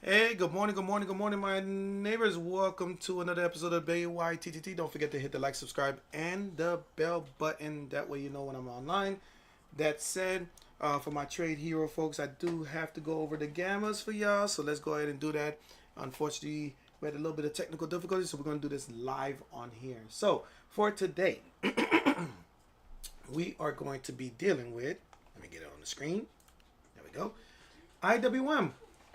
Hey, good morning, good morning, good morning, my neighbors. Welcome to another episode of DYOR. Don't forget to hit the like, subscribe, and the bell button. That way you know when I'm online. That said, for my trade hero folks, I do have to go over the gammas for y'all. So let's go ahead and do that. Unfortunately, we had a little bit of technical difficulty, so we're going to do this live on here. So for today, we are going to be dealing with, let me get it on the screen. There we go. IWM.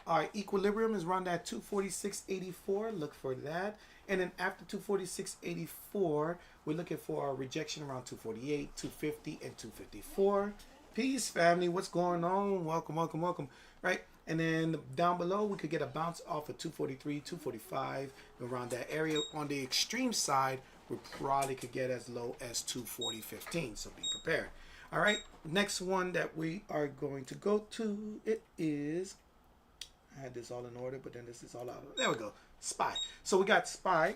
Our equilibrium is around that 246.84. Look for that. And then after 246.84, we're looking for a rejection around 248, 250, and 254. Peace, family. What's going on? Welcome, welcome, welcome. Right? And then down below, we could get a bounce off of 243, 245, around that area. On the extreme side, we probably could get as low as 240.15. So be prepared. All right. Next one that we are going to go to, it is, I had this all in order, but then this is all out. There we go. SPY. So we got SPY.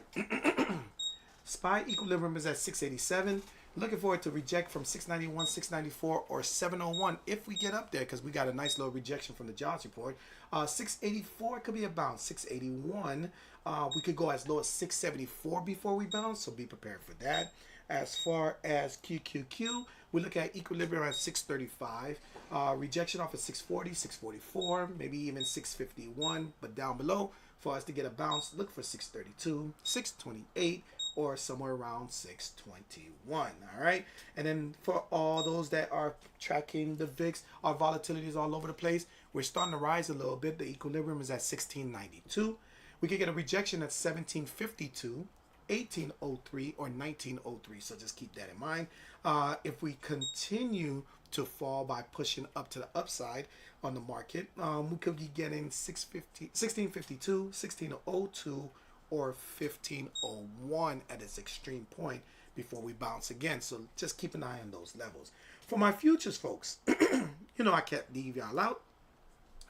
SPY equilibrium is at 687. Looking for it to reject from 691, 694, or 701 if we get up there, because we got a nice little rejection from the jobs report. 684 could be a bounce. 681, we could go as low as 674 before we bounce, so be prepared for that. As far as QQQ, we look at equilibrium at 635. Rejection off at 640, 644, maybe even 651. But down below, for us to get a bounce, look for 632, 628, or somewhere around 621. All right. And then for all those that are tracking the VIX, our volatility is all over the place. We're starting to rise a little bit. The equilibrium is at 1692. We could get a rejection at 1752. 1803 or 1903, so just keep that in mind. If we continue to fall by pushing up to the upside on the market, we could be getting 1652, 1602, or 1501 at its extreme point before we bounce again. So just keep an eye on those levels. For my futures, folks, I can't leave y'all out.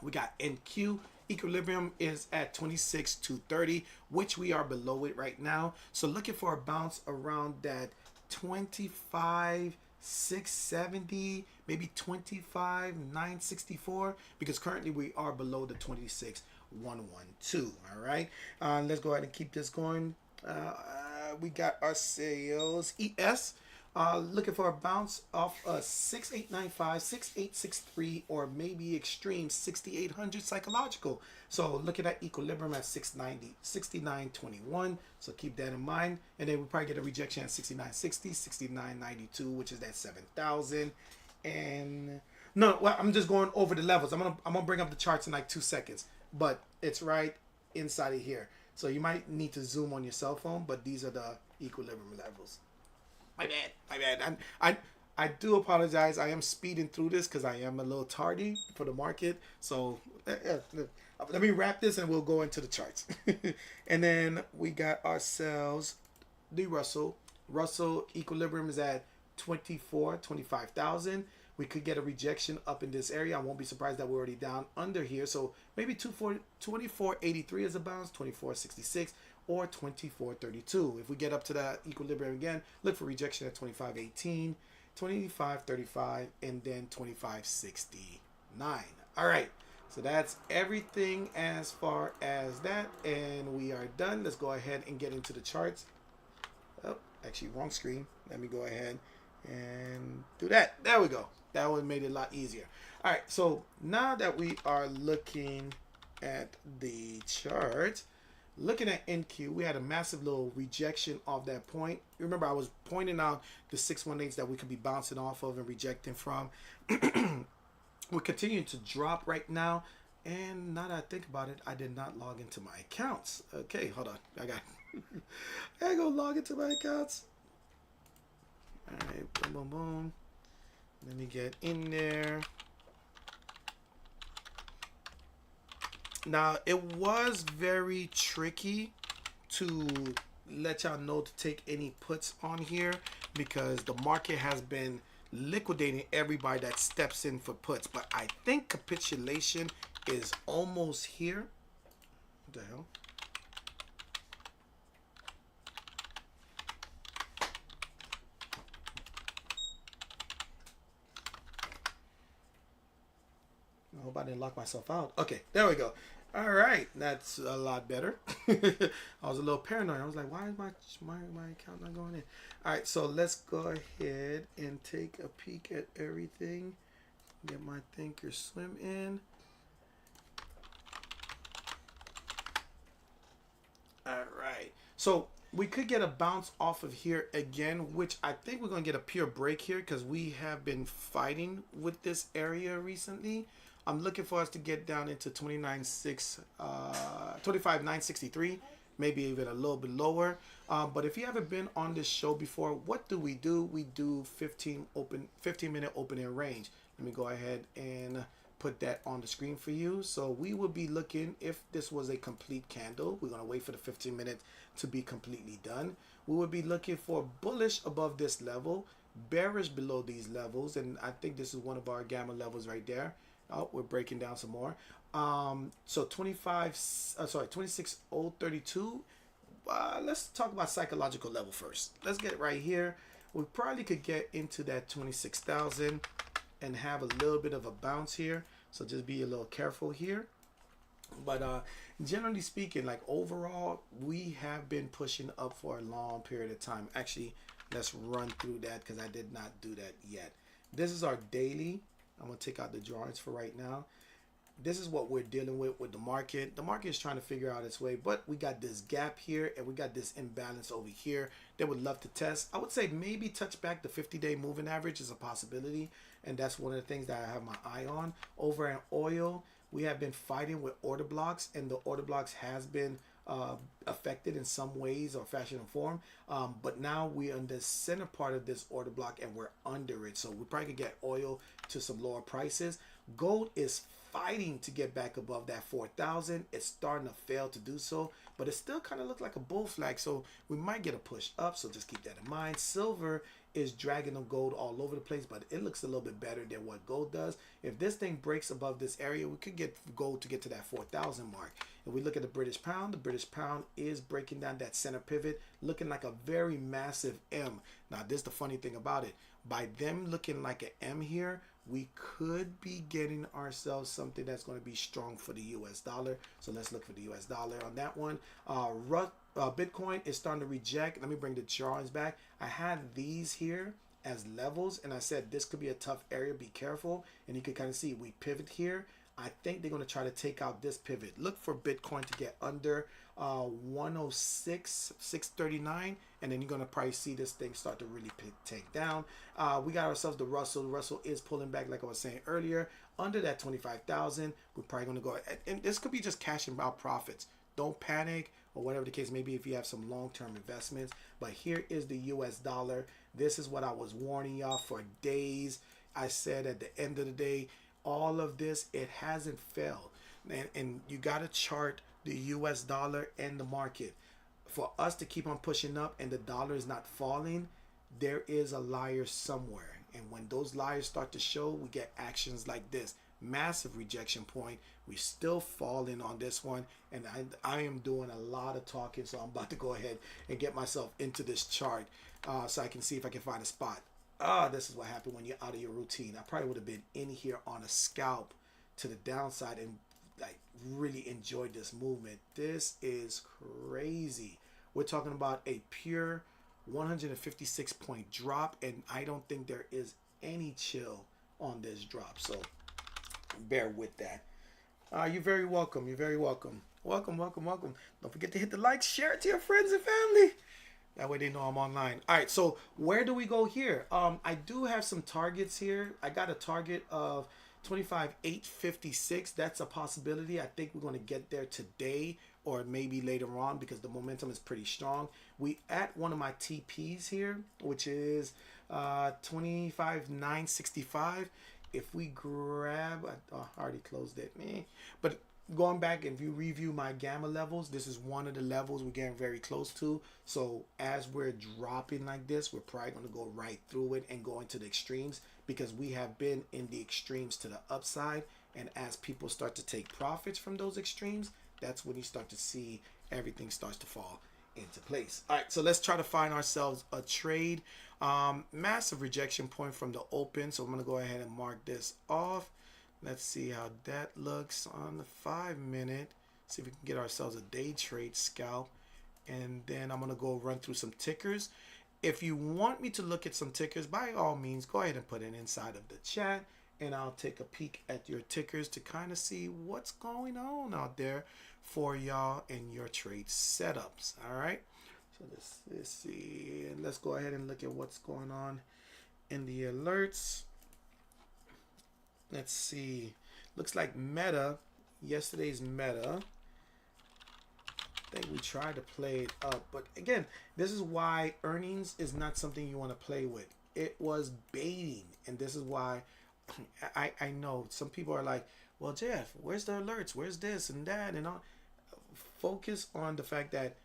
We got NQ. Equilibrium is at 26,230, which we are below it right now. So looking for a bounce around that 25,670, maybe 25,964, because currently we are below the 26,112. All right. Let's go ahead and keep this going. We got our sales. ES. Looking for a bounce off 6895, 6863, or maybe extreme 6800 psychological. So looking at equilibrium at 690, 6921. So keep that in mind. And then we'll probably get a rejection at 6960, 6992, which is that 7,000. And no, well, I'm just going over the levels. I'm gonna bring up the charts in like 2 seconds, but it's right inside of here. So you might need to zoom on your cell phone, but these are the equilibrium levels. My bad. My bad. I do apologize. I am speeding through this because I am a little tardy for the market. So let me wrap this and we'll go into the charts. And then we got ourselves the Russell. Russell equilibrium is at 25,000. We could get a rejection up in this area. I won't be surprised that we're already down under here. So maybe 2483 is a bounce, 2466. Or 2432. If we get up to that equilibrium again, look for rejection at 2518, 2535, and then 2569. All right, so that's everything as far as that, and we are done. Let's go ahead and get into the charts. Oh, actually, wrong screen. Let me go ahead and do that. There we go. That one made it a lot easier. All right, so now that we are looking at the chart, looking at NQ, we had a massive little rejection of that point. Remember, I was pointing out the 618s that we could be bouncing off of and rejecting from. We're continuing to drop right now. And now that I think about it, I did not log into my accounts. Okay, hold on. I gotta go log into my accounts. All right, boom, boom, boom. Let me get in there. Now, it was very tricky to let y'all know to take any puts on here because the market has been liquidating everybody that steps in for puts. But I think capitulation is almost here. What the hell? I hope I didn't lock myself out. Okay, there we go. All right, that's a lot better. I was a little paranoid. I was like, why is my account not going in? All right, so let's go ahead and take a peek at everything. Get my Thinkorswim in. All right, so we could get a bounce off of here again, which I think we're going to get a pure break here because we have been fighting with this area recently. I'm looking for us to get down into 25,963, maybe even a little bit lower. But if you haven't been on this show before, what do? We do 15-minute opening range. Let me go ahead and put that on the screen for you. So we will be looking, if this was a complete candle, we're going to wait for the 15 minutes to be completely done. We will be looking for bullish above this level, bearish below these levels, and I think this is one of our gamma levels right there. Oh, we're breaking down some more. So 26,032. Let's talk about psychological level first. Let's get it right here. We probably could get into that 26,000 and have a little bit of a bounce here. So just be a little careful here. But generally speaking, like overall, we have been pushing up for a long period of time. Actually, let's run through that because I did not do that yet. This is our daily. I'm going to take out the drawings for right now. This is what we're dealing with the market. The market is trying to figure out its way, but we got this gap here and we got this imbalance over here that would love to test. I would say maybe touch back the 50-day moving average is a possibility, and that's one of the things that I have my eye on. Over in oil, we have been fighting with order blocks, and the order blocks has been affected in some ways or fashion or form, but now we're in the center part of this order block and we're under it, so we probably could get oil to some lower prices. Gold is fighting to get back above that 4,000. It's starting to fail to do so, but it still kind of looks like a bull flag, so we might get a push up, so just keep that in mind. Silver is dragging the gold all over the place, but it looks a little bit better than what gold does. If this thing breaks above this area, we could get gold to get to that 4,000 mark. If we look at the British pound, the British pound is breaking down that center pivot, looking like a very massive M. Now, this is the funny thing about it. By them looking like an M here, we could be getting ourselves something that's going to be strong for the US dollar. So let's look for the US dollar on that one. Bitcoin is starting to reject. Let me bring the drawings back. I had these here as levels, and I said this could be a tough area. Be careful. And you can kind of see we pivot here. I think they're going to try to take out this pivot. Look for Bitcoin to get under 106,639, and then you're going to probably see this thing start to really take down. We got ourselves the Russell. The Russell is pulling back, like I was saying earlier, under that 25,000. We're probably going to go, and this could be just cashing out profits. Don't panic, or whatever the case may be if you have some long-term investments. But here is the US dollar. This is what I was warning y'all for days. I said at the end of the day, all of this, it hasn't failed. And you got to chart the US dollar and the market. For us to keep on pushing up and the dollar is not falling, there is a liar somewhere. And when those liars start to show, we get actions like this. Massive rejection point. We're still falling on this one. And I am doing a lot of talking, so I'm about to go ahead and get myself into this chart so I can see if I can find a spot. This is what happened when you're out of your routine. I probably would have been in here on a scalp to the downside and like really enjoyed this movement. This is crazy. We're talking about a pure 156 point drop, and I don't think there is any chill on this drop. So bear with that. You're very welcome. You're very welcome. Welcome, welcome, welcome. Don't forget to hit the like, share it to your friends and family. That way they know I'm online. All right, so where do we go here? I do have some targets here. I got a target of 25,856. That's a possibility. I think we're going to get there today or maybe later on because the momentum is pretty strong. We at one of my TPs here, which is 25,965. If we grab, I already closed it, but going back, if you review my gamma levels, this is one of the levels we're getting very close to. So as we're dropping like this, we're probably going to go right through it and go into the extremes because we have been in the extremes to the upside. And as people start to take profits from those extremes, that's when you start to see everything starts to fall into place. All right, so let's try to find ourselves a trade. Massive rejection point from the open. So I'm going to go ahead and mark this off. Let's see how that looks on the 5-minute. See if we can get ourselves a day trade scalp. And then I'm going to go run through some tickers. If you want me to look at some tickers, by all means, go ahead and put it inside of the chat. And I'll take a peek at your tickers to kind of see what's going on out there for y'all and your trade setups. All right. So let's see. And let's go ahead and look at what's going on in the alerts. Let's see. Looks like Meta, yesterday's Meta, I think we tried to play it up. But again, this is why earnings is not something you want to play with. It was baiting. And this is why I know some people are like, well, Jeff, where's the alerts? Where's this and that and all? Focus on the fact that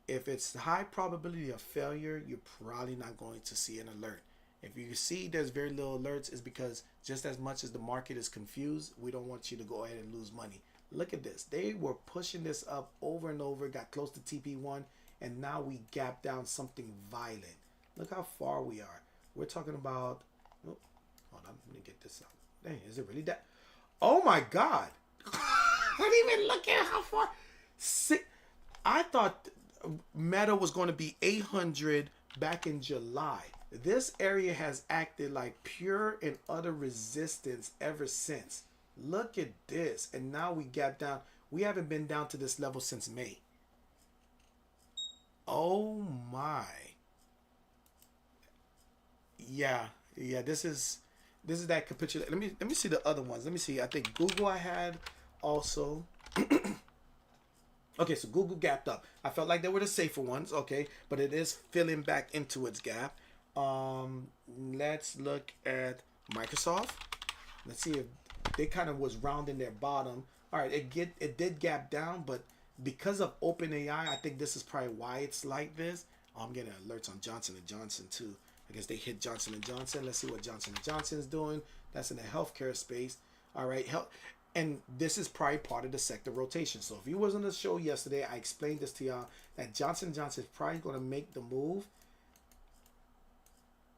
if it's high probability of failure, you're probably not going to see an alert. If you see there's very little alerts, it's because just as much as the market is confused, we don't want you to go ahead and lose money. Look at this. They were pushing this up over and over, got close to TP1, and now we gapped down something violent. Look how far we are. We're talking about, oh, hold on, let me get this out. Dang, is it really that? Oh my God. I didn't even look at how far. I thought Meta was going to be 800 back in July. This area has acted like pure and utter resistance ever since. Look at this. And now we gap down. We haven't been down to this level since May. Oh my. Yeah, this is that capitulation. Let me see the other ones. Let me see. I think Google I had also. Okay, so Google gapped up. I felt like they were the safer ones, okay, but it is filling back into its gap. Let's look at Microsoft. Let's see if they kind of was rounding their bottom. All right, it did gap down, but because of OpenAI, I think this is probably why it's like this. Oh, I'm getting alerts on Johnson & Johnson too. I guess they hit Johnson & Johnson. Let's see what Johnson & Johnson is doing. That's in the healthcare space. All right, and this is probably part of the sector rotation. So if you was on the show yesterday, I explained this to y'all that Johnson & Johnson is probably going to make the move.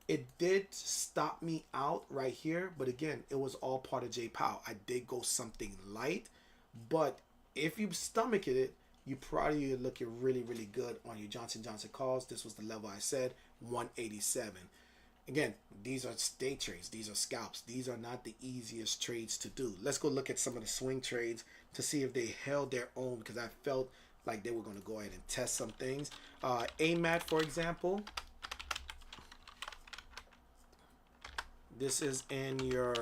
It did stop me out right here, but again, it was all part of J Powell. I did go something light, but if you stomach it, you probably looking really, really good on your Johnson & Johnson calls. This was the level I said, 187. Again, these are day trades. These are scalps. These are not the easiest trades to do. Let's go look at some of the swing trades to see if they held their own, because I felt like they were going to go ahead and test some things. AMAT, for example. This is in your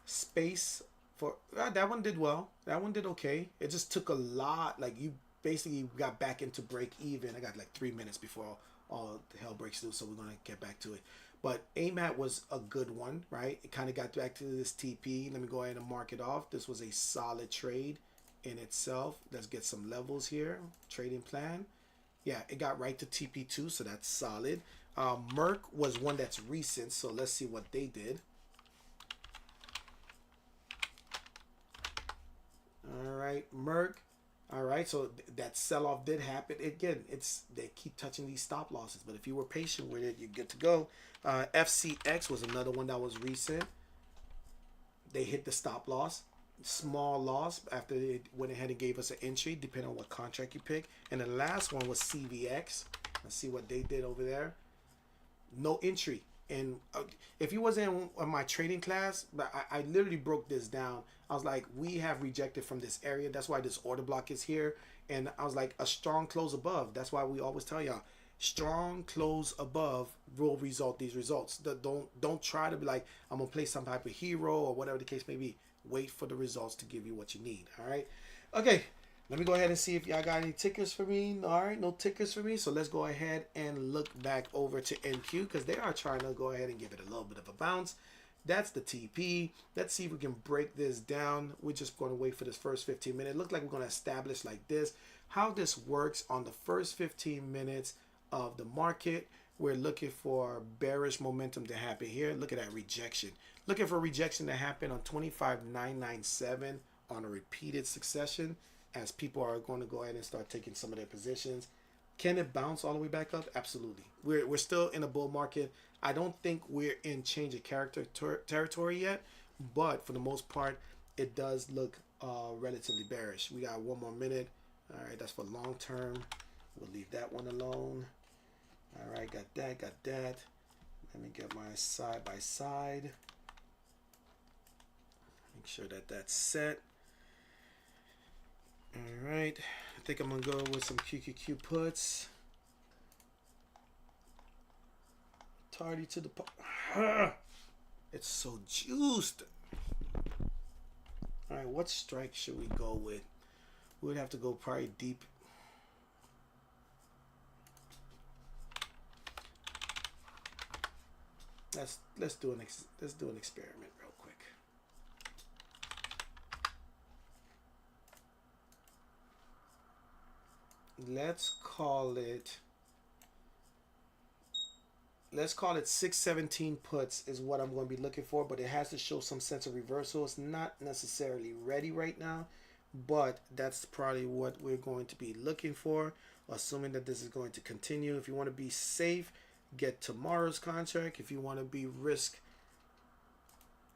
space for that one did well. That one did okay. It just took a lot. Like you basically got back into break even. I got like 3 minutes before all the hell breaks loose, so we're gonna get back to it. But AMAT was a good one, right? It kind of got back to this TP. Let me go ahead and mark it off. This was a solid trade in itself. Let's get some levels here. Trading plan. Yeah, it got right to TP2, so that's solid. Merck was one that's recent, so let's see what they did. All right, Merck. All right, so that sell-off did happen. Again, they keep touching these stop losses, but if you were patient with it, you're good to go. FCX was another one that was recent. They hit the stop loss. Small loss after it went ahead and gave us an entry, depending on what contract you pick. And the last one was CVX. Let's see what they did over there. No entry. And if you wasn't in my trading class, I literally broke this down. I was like, we have rejected from this area. That's why this order block is here. And I was like, a strong close above. That's why we always tell y'all, strong close above will result these results. Don't try to be like, I'm going to play some type of hero or whatever the case may be. Wait for the results to give you what you need. All right. Okay. Let me go ahead and see if y'all got any tickers for me. All right, no tickers for me. So let's go ahead and look back over to NQ because they are trying to go ahead and give it a little bit of a bounce. That's the TP. Let's see if we can break this down. We're just going to wait for this first 15 minutes. It looks like we're going to establish like this. How this works on the first 15 minutes of the market. We're looking for bearish momentum to happen here. Look at that rejection. Looking for rejection to happen on 25,997 on a repeated succession, as people are going to go ahead and start taking some of their positions. Can it bounce all the way back up? Absolutely. We're still in a bull market. I don't think we're in change of character territory yet, but for the most part, it does look relatively bearish. We got 1 more minute. All right, that's for long term. We'll leave that one alone. All right, got that, got that. Let me get my side by side. Make sure that that's set. All right, I think I'm gonna go with some QQQ puts. Tardy to the it's so juiced. All right, what strike should we go with? We would have to go probably deep. Let's do an experiment real quick. Let's call it 617 puts is what I'm going to be looking for, but it has to show some sense of reversal. It's not necessarily ready right now, but that's probably what we're going to be looking for, assuming that this is going to continue. If you want to be safe, get tomorrow's contract. If you want to be risky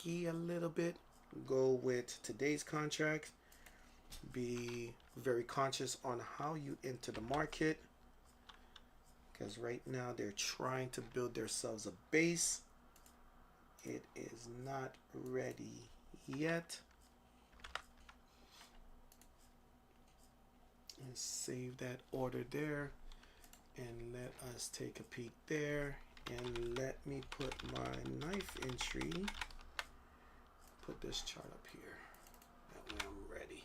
a little bit, go with today's contract. Be very conscious on how you enter the market, because right now they're trying to build themselves a base. It is not ready yet. Let's save that order there and let us take a peek there, and let me put my knife entry, put this chart up here, that way I'm ready.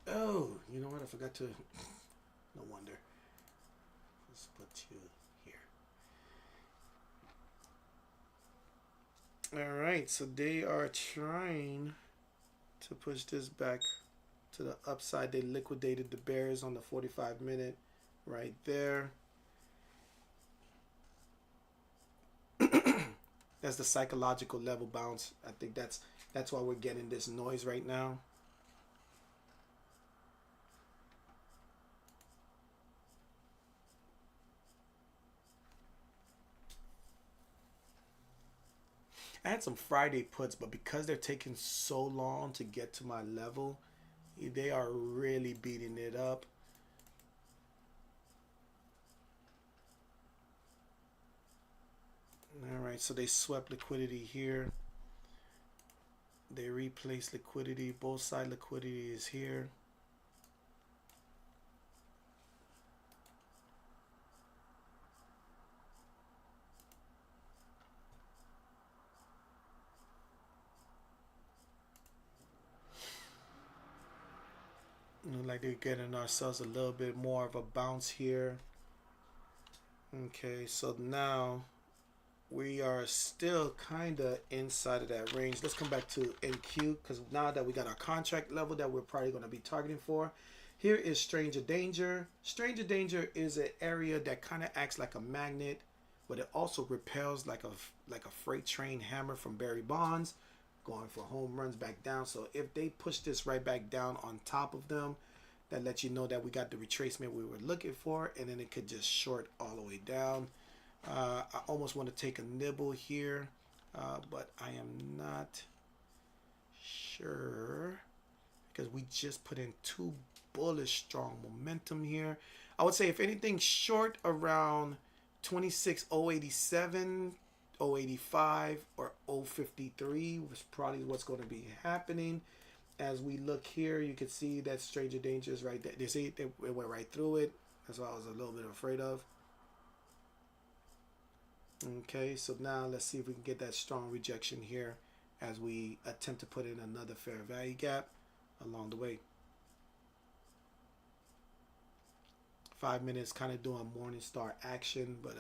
Oh, you know what, I forgot to no wonder. Let's put you here. All right, so they are trying to push this back to the upside. They liquidated the bears on the 45-minute right there. That's the psychological level bounce. I think that's why we're getting this noise right now. I had some Friday puts, but because they're taking so long to get to my level, they are really beating it up. All right, so they swept liquidity here. They replaced liquidity. Both side liquidity is here. Look like they're getting ourselves a little bit more of a bounce here. Okay, so now we are still kind of inside of that range. Let's come back to NQ, because now that we got our contract level that we're probably going to be targeting for. Here is Stranger Danger. Stranger Danger is an area that kind of acts like a magnet, but it also repels like a freight train hammer from Barry Bonds, going for home runs back down. So if they push this right back down on top of them, that lets you know that we got the retracement we were looking for, and then it could just short all the way down. I almost want to take a nibble here, but I am not sure, because we just put in too bullish strong momentum here. I would say if anything short around 26,087, 085, or 053 was probably what's going to be happening. As we look here, you can see that Stranger Danger is right there. They see it went right through it. That's what I was a little bit afraid of. Okay, so now let's see if we can get that strong rejection here as we attempt to put in another fair value gap along the way. 5 minutes kind of doing morning star action, but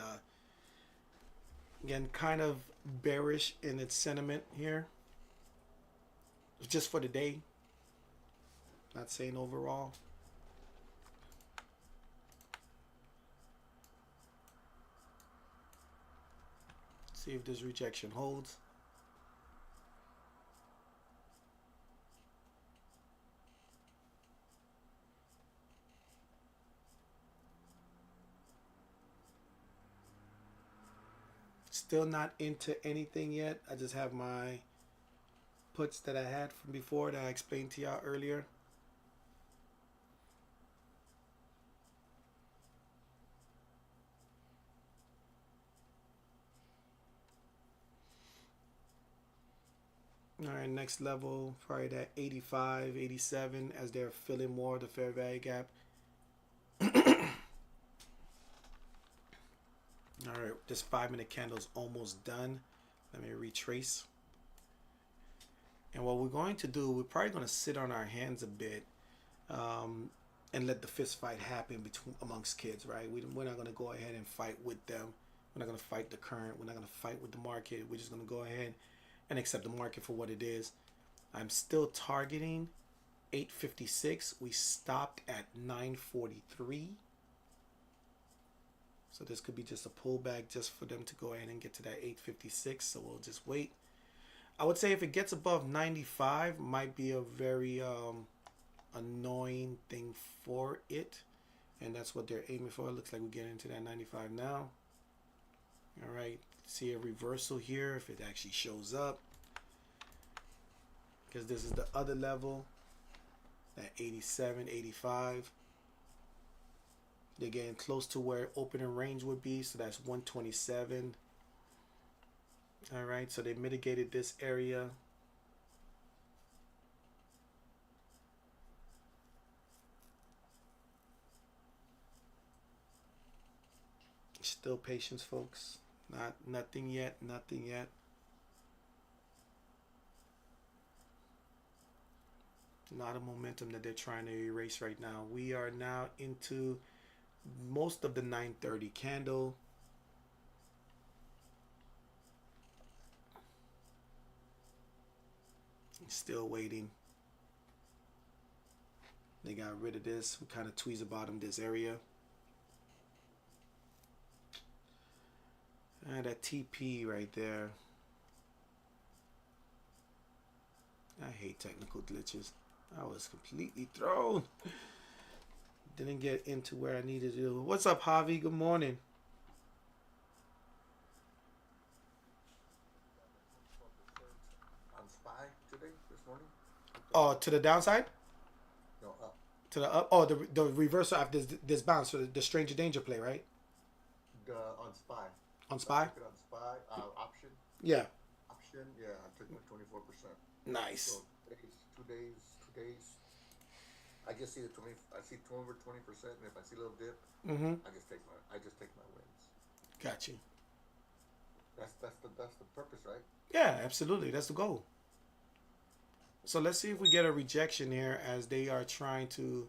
again, kind of bearish in its sentiment here. Just for the day, not saying overall. See if this rejection holds. Still not into anything yet. I just have my puts that I had from before that I explained to y'all earlier. All right, next level, probably that 85, 87 as they're filling more of the fair value gap. All right, this 5-minute candle is almost done. Let me retrace. And what we're going to do, we're probably going to sit on our hands a bit and let the fist fight happen between amongst kids, right? We're not going to go ahead and fight with them. We're not going to fight the current. We're not going to fight with the market. We're just going to go ahead and accept the market for what it is. I'm still targeting 856. We stopped at 943. So this could be just a pullback just for them to go ahead and get to that 856. So we'll just wait. I would say if it gets above 95, might be a very annoying thing for it. And that's what they're aiming for. It looks like we get into that 95 now. All right. See a reversal here if it actually shows up. Because this is the other level. That 87, 85. They're getting close to where opening range would be. So that's 127. All right. So they mitigated this area. Still patience, folks. Nothing yet. Nothing yet. A lot of momentum that they're trying to erase right now. We are now into most of the 930 candle. Still waiting. They got rid of this. We kind of tweeze about them this area. And that TP right there. I hate technical glitches. I was completely thrown. Didn't get into where I needed to. What's up, Javi? Good morning. On SPY today, this morning? Oh, to the downside? No, up. To the up? Oh, the reversal after this bounce. So the stranger danger play, right? On SPY. On SPY? On SPY, option. Yeah. Option, yeah, I took my 24%. Nice. So two days. I just see the 20. I see over 20%, and if I see a little dip, I just take my wins. Got you. That's the purpose, right? Yeah, absolutely. That's the goal. So let's see if we get a rejection here as they are trying to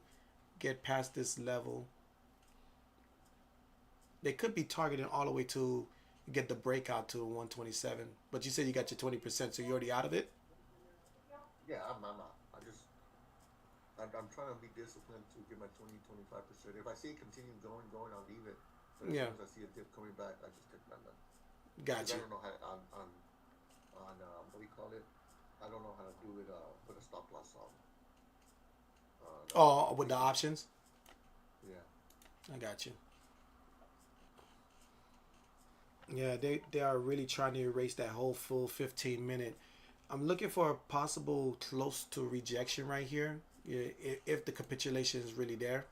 get past this level. They could be targeting all the way to get the breakout to 127. But you said you got your 20%, so you're already out of it? Yeah, I'm out. I'm trying to be disciplined to get my 25%. If I see it continue going, I'll leave it. But as soon as I see a dip coming back, I just take my nut. Got you. I don't know how on what do you call it? I don't know how to do it. Put a stop loss on. Oh, with the options? Yeah. I got you. Yeah, they are really trying to erase that whole full 15-minute. I'm looking for a possible close to rejection right here. Yeah, if the capitulation is really there.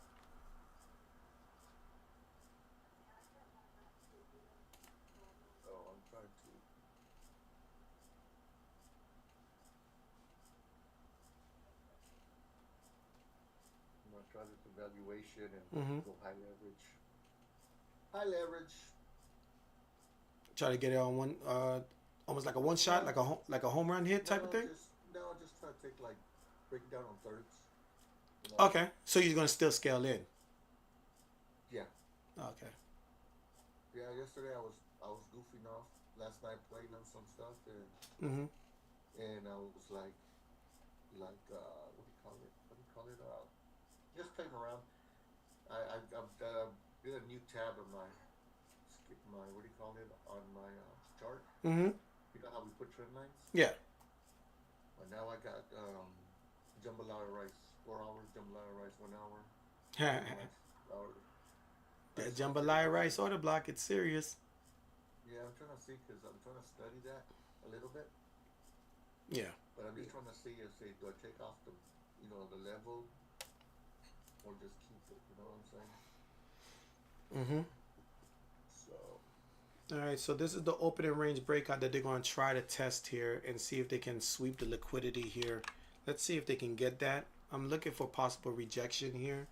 Oh, I'm trying to. I'm gonna try this evaluation and go high leverage. High leverage. Try to get it on one, almost like a one shot, like a home run hit type of thing. Just try to take break it down on thirds. Okay, so you're gonna still scale in. Yeah. Okay. Yeah. Yesterday I was goofing off. Last night playing on some stuff and I was like what do you call it? Just playing around. I did a new tab on my what do you call it on my chart. You know how we put trend lines? Yeah. And now I got jambalaya rice, 4 hours, jambalaya rice, 1 hour. That jambalaya rice order block, it's serious. Yeah, I'm trying to see because I'm trying to study that a little bit, Yeah. but I'm just trying to see if say do I take off the the level or just keep it. You know what I'm saying? Mm-hmm. So All right, so this is the opening range breakout that they're going to try to test here and see if they can sweep the liquidity here. Let's see if they can get that. I'm looking for possible rejection here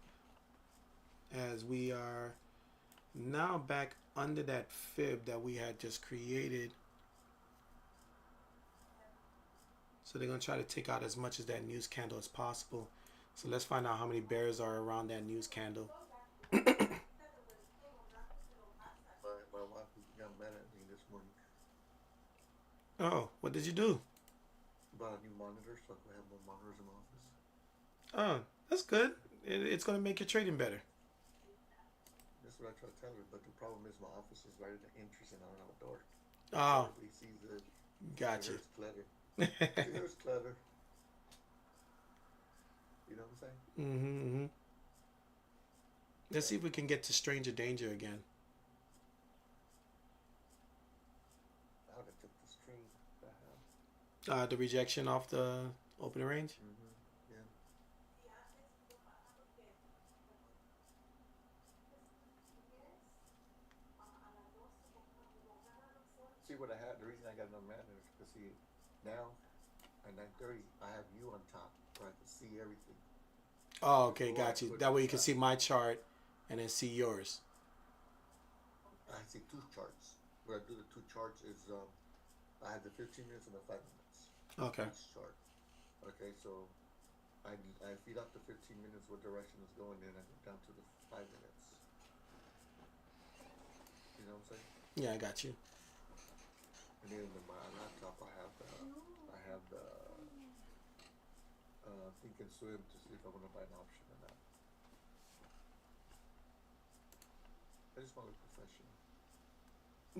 as we are now back under that fib that we had just created. So they're going to try to take out as much of that news candle as possible. So let's find out how many bears are around that news candle. my wife got mad at me this morning. Oh, what did you do? Bought a new monitor, so I could have more monitors in my office. Oh, that's good. It's going to make your trading better. That's what I try to tell her, but the problem is my office is right at the entrance and I don't have a door. Oh, So he sees it. gotcha. It's clever. It's clever. You know what I'm saying? Mm-hmm. Let's see if we can get to stranger danger again. I would have took the string that I have. The rejection off the opening range. Mm-hmm. Yeah. See what I had. The reason I got no mad is because see now at 9:30 I have you on top where I can see everything. Oh, okay, got you. That way you can see my chart and then see yours. I see two charts. Where I do the two charts is I have the 15 minutes and the 5 minutes. Okay. Each chart. Okay, so I feed out the 15 minutes what direction is going, then I go down to the 5 minutes. You know what I'm saying? Yeah, I got you. And then in my laptop I have the think and swim to see if I want to buy an option or not. I just want to look professional.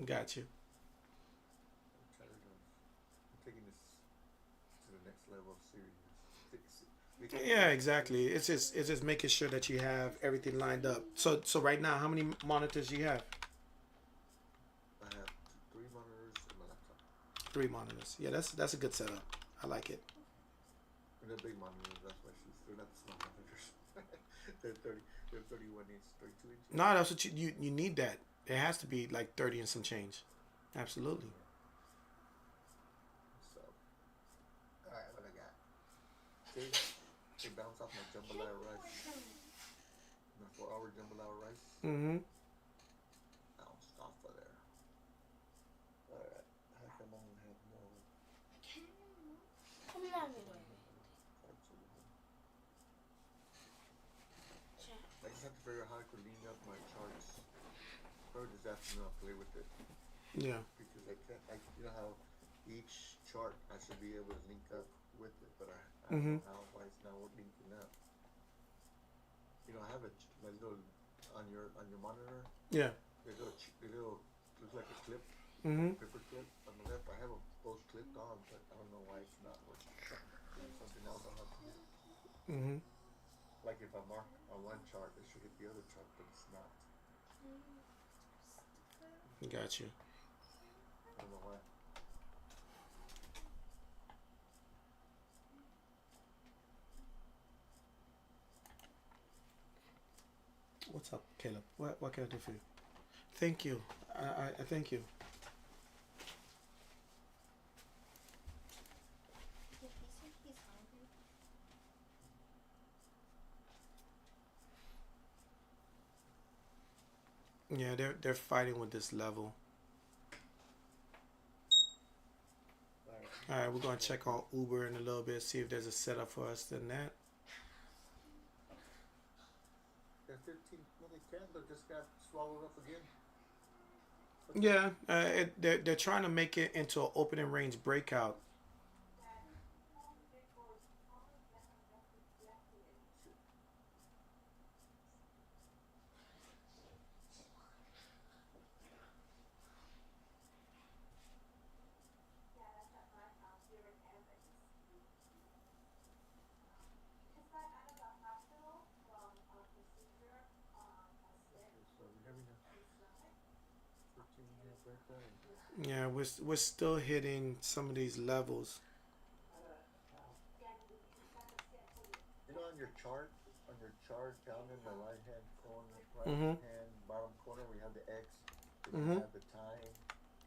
Got you. I'm tired of I'm taking this to the next level of serious. Yeah, exactly. It's just making sure that you have everything lined up. So right now, how many monitors do you have? I have three monitors and my laptop. 3 monitors. Yeah, that's a good setup. I like it. And they're big monitors. That's why they're not the small monitors. They're 31 inch, 32 inches. No, that's what you need that. It has to be like 30 and some change. Absolutely. So, all right, what I got? See, they bounce off my jambalaya rice. My 4-hour jambalaya rice. Mm-hmm. Bounced off of there. All right, how come I don't have more? I just have to figure out how I could lean up my charts. Probably this afternoon I'll play with it. Yeah. Because I can't, you know how each chart I should be able to link up with it, but I don't know why it's not linking up. You know, I have my little on your monitor. Yeah. The little looks like a clip, paper clip on the left. I have them both clipped on, but I don't know why it's not working. There's something else I have to do. Mm-hmm. Like if I mark on one chart, it should hit the other chart, but it's not. Got you. I don't know why. What's up, Caleb? What can I do for you? Thank you. I thank you. Yeah, they're fighting with this level. All right, we're gonna check on Uber in a little bit, see if there's a setup for us in that. That 15-minute candle just got swallowed up again. Yeah, they're trying to make it into an opening range breakout. Okay, so you hear me now? 15 Yeah, we're still hitting some of these levels. You know, on your chart down in the right Mm-hmm. hand bottom corner, we have the X. Then you Mm-hmm. have the time.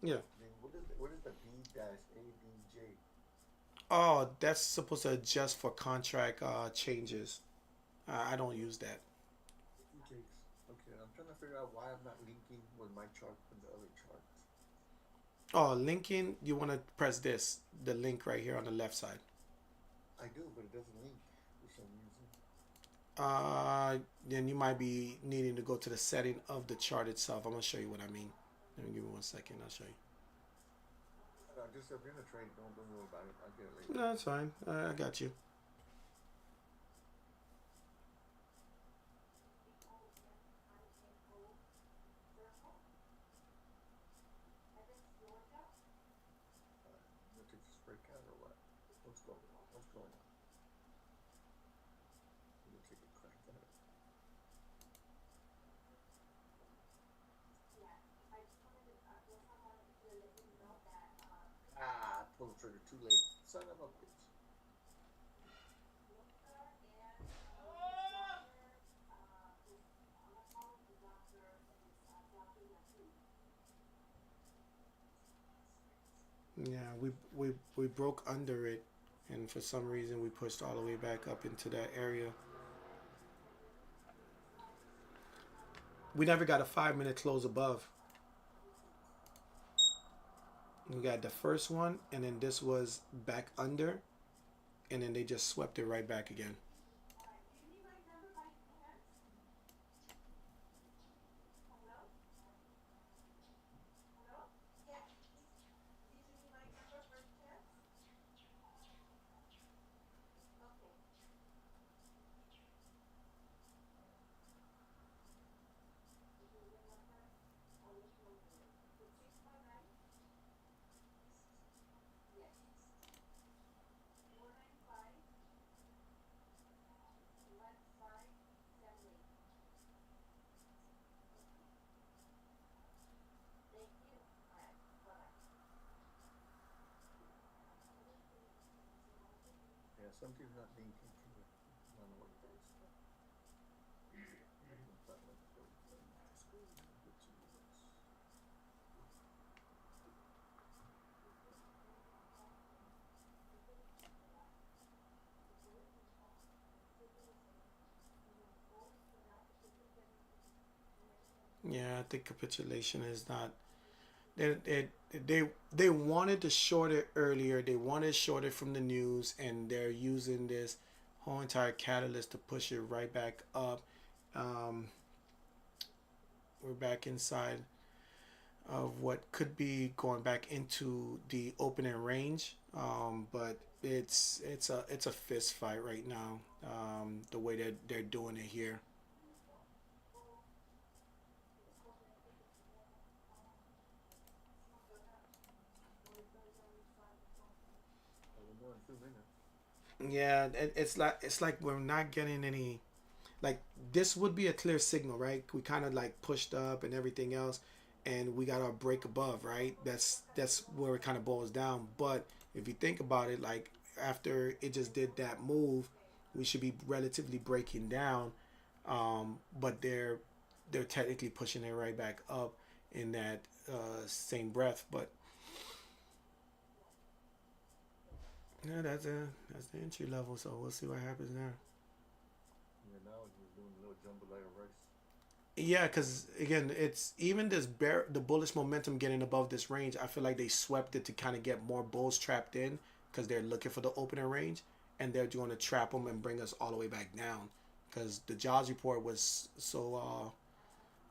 Yeah. Then what is the B dash ADJ? Oh, that's supposed to adjust for contract changes. I don't use that. Jakes. Okay, I'm trying to figure out why I'm not linking with my chart with the other charts. Oh, linking, you want to press this, the link right here on the left side. I do, but it doesn't link for some reason. Uh, then you might be needing to go to the setting of the chart itself. I'm gonna show you what I mean. Let me give me 1 second. I'll show you. Just if you're in a trade, don't worry about it. I'll get it later. No, that's fine. I got you. You take this breakout or what? What's going on? What's going on? You take a crack at it. Ah, pull the trigger too late. Son of a bitch. Yeah, we broke under it, and for some reason we pushed all the way back up into that area. We never got a 5 minute close above. We got the first one, and then this was back under, and then they just swept it right back again. Yeah, something's not linking to it. I don't know what it is. Yeah, I think capitulation is not. They they they wanted to short it earlier. They wanted to short it from the news, and they're using this whole entire catalyst to push it right back up. Um, we're back inside of what could be going back into the opening range, but it's a fist fight right now. The way that they're doing it here. We're more than 2 minutes. Yeah, it's like we're not getting any. Like, this would be a clear signal, right? We kind of like pushed up and everything else, and we got our break above, right? That's where it kind of boils down. But if you think about it, like after it just did that move, we should be relatively breaking down. But they're technically pushing it right back up in that same breath. But yeah, that's the entry level. So we'll see what happens there. Yeah, now we're doing a little jambalaya rice. Yeah, because again, it's even the bullish momentum getting above this range. I feel like they swept it to kind of get more bulls trapped in because they're looking for the opening range, and they're going to trap them and bring us all the way back down because the jobs report was so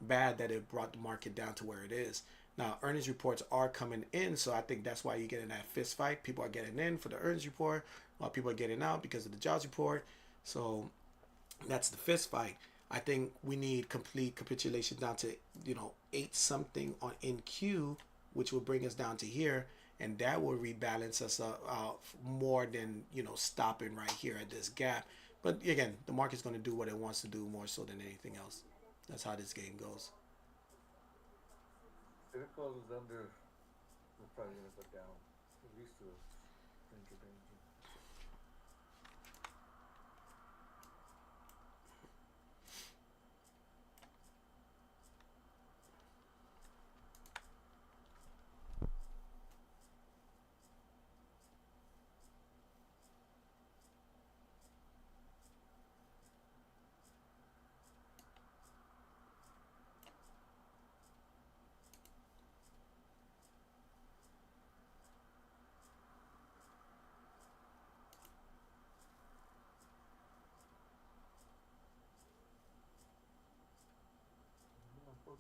bad that it brought the market down to where it is. Now, earnings reports are coming in, so I think that's why you're getting that fist fight. People are getting in for the earnings report, while people are getting out because of the jobs report. So that's the fist fight. I think we need complete capitulation down to 8 something on NQ, which will bring us down to here, and that will rebalance us more than stopping right here at this gap. But again, the market's going to do what it wants to do more so than anything else. That's how this game goes. If it closes under, we're probably gonna go down at least to a danger danger. Yeah, 14.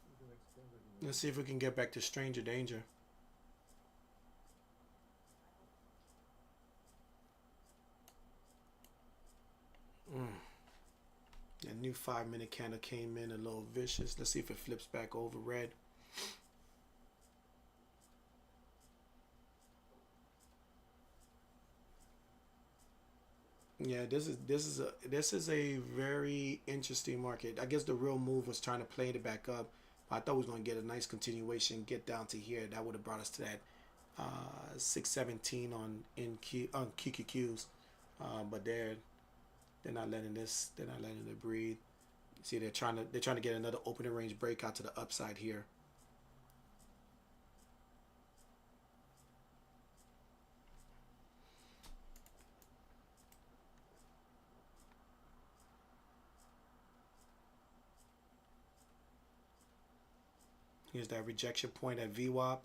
We can extend it again. Let's see if we can get back to stranger danger. That new 5-minute candle came in a little vicious. Let's see if it flips back over red. Yeah, this is a very interesting market. I guess the real move was trying to play it back up. I thought we was going to get a nice continuation, get down to here. That would have brought us to that 617 on QQQs. But they're not letting this. They're not letting it breathe. See, they're trying to get another opening range breakout to the upside here. Here's that rejection point at VWAP.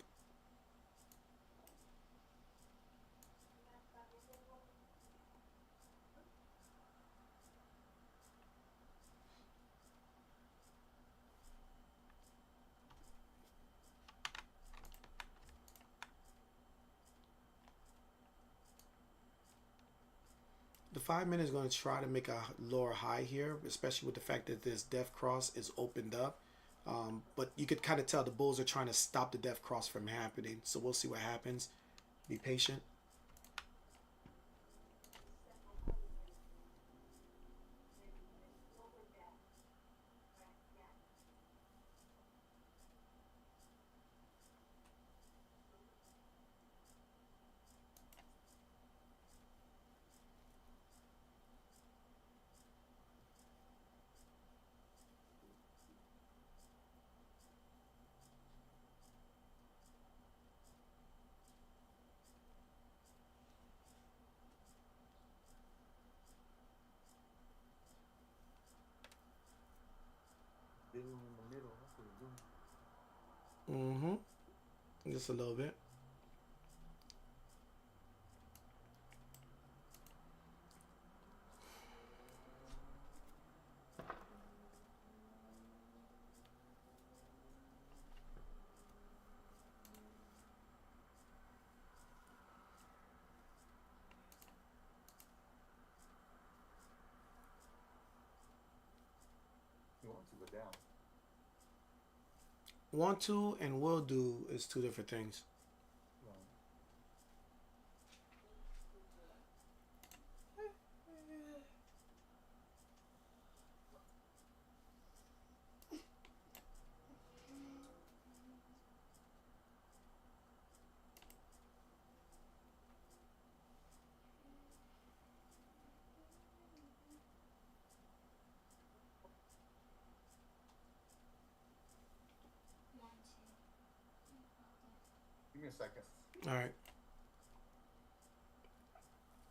The 5 minute is going to try to make a lower high here, especially with the fact that this death cross is opened up. But you could kind of tell the bulls are trying to stop the death cross from happening. So we'll see what happens. Be patient. Digging in the middle, that's what it's doing. Just a little bit. You want to go down. Want to and will do is two different things. Right. Give me a second. All right.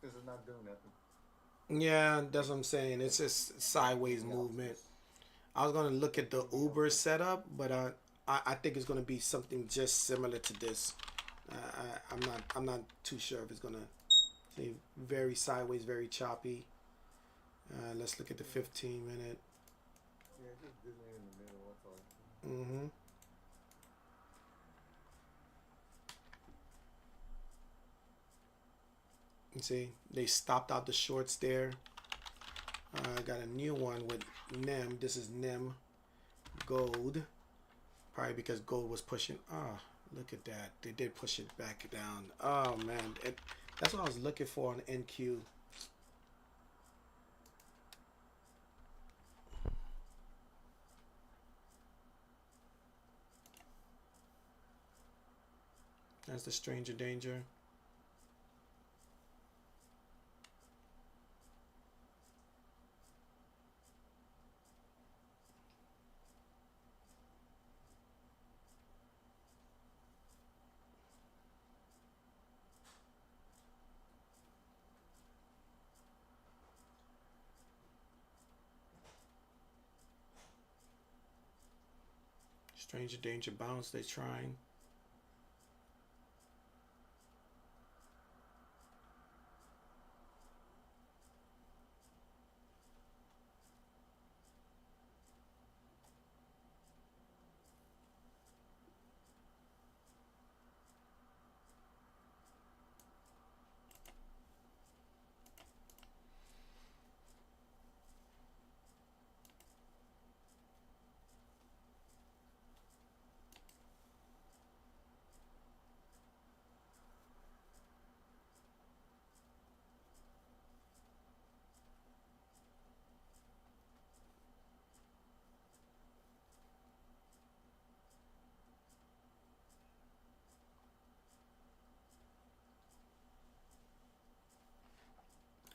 This is not doing nothing. Yeah, that's what I'm saying. It's just sideways movement. I was gonna look at the Uber setup, but I think it's gonna be something just similar to this. I'm not too sure if it's gonna say very sideways, very choppy. Let's look at the 15-minute. Yeah, just digging in the middle, that's all. You see, they stopped out the shorts there. I got a new one with NEM. This is NEM Gold. Probably because gold was pushing. Oh, look at that. They did push it back down. Oh, man. That's what I was looking for on NQ. That's the stranger danger. Stranger danger bounce. They're trying.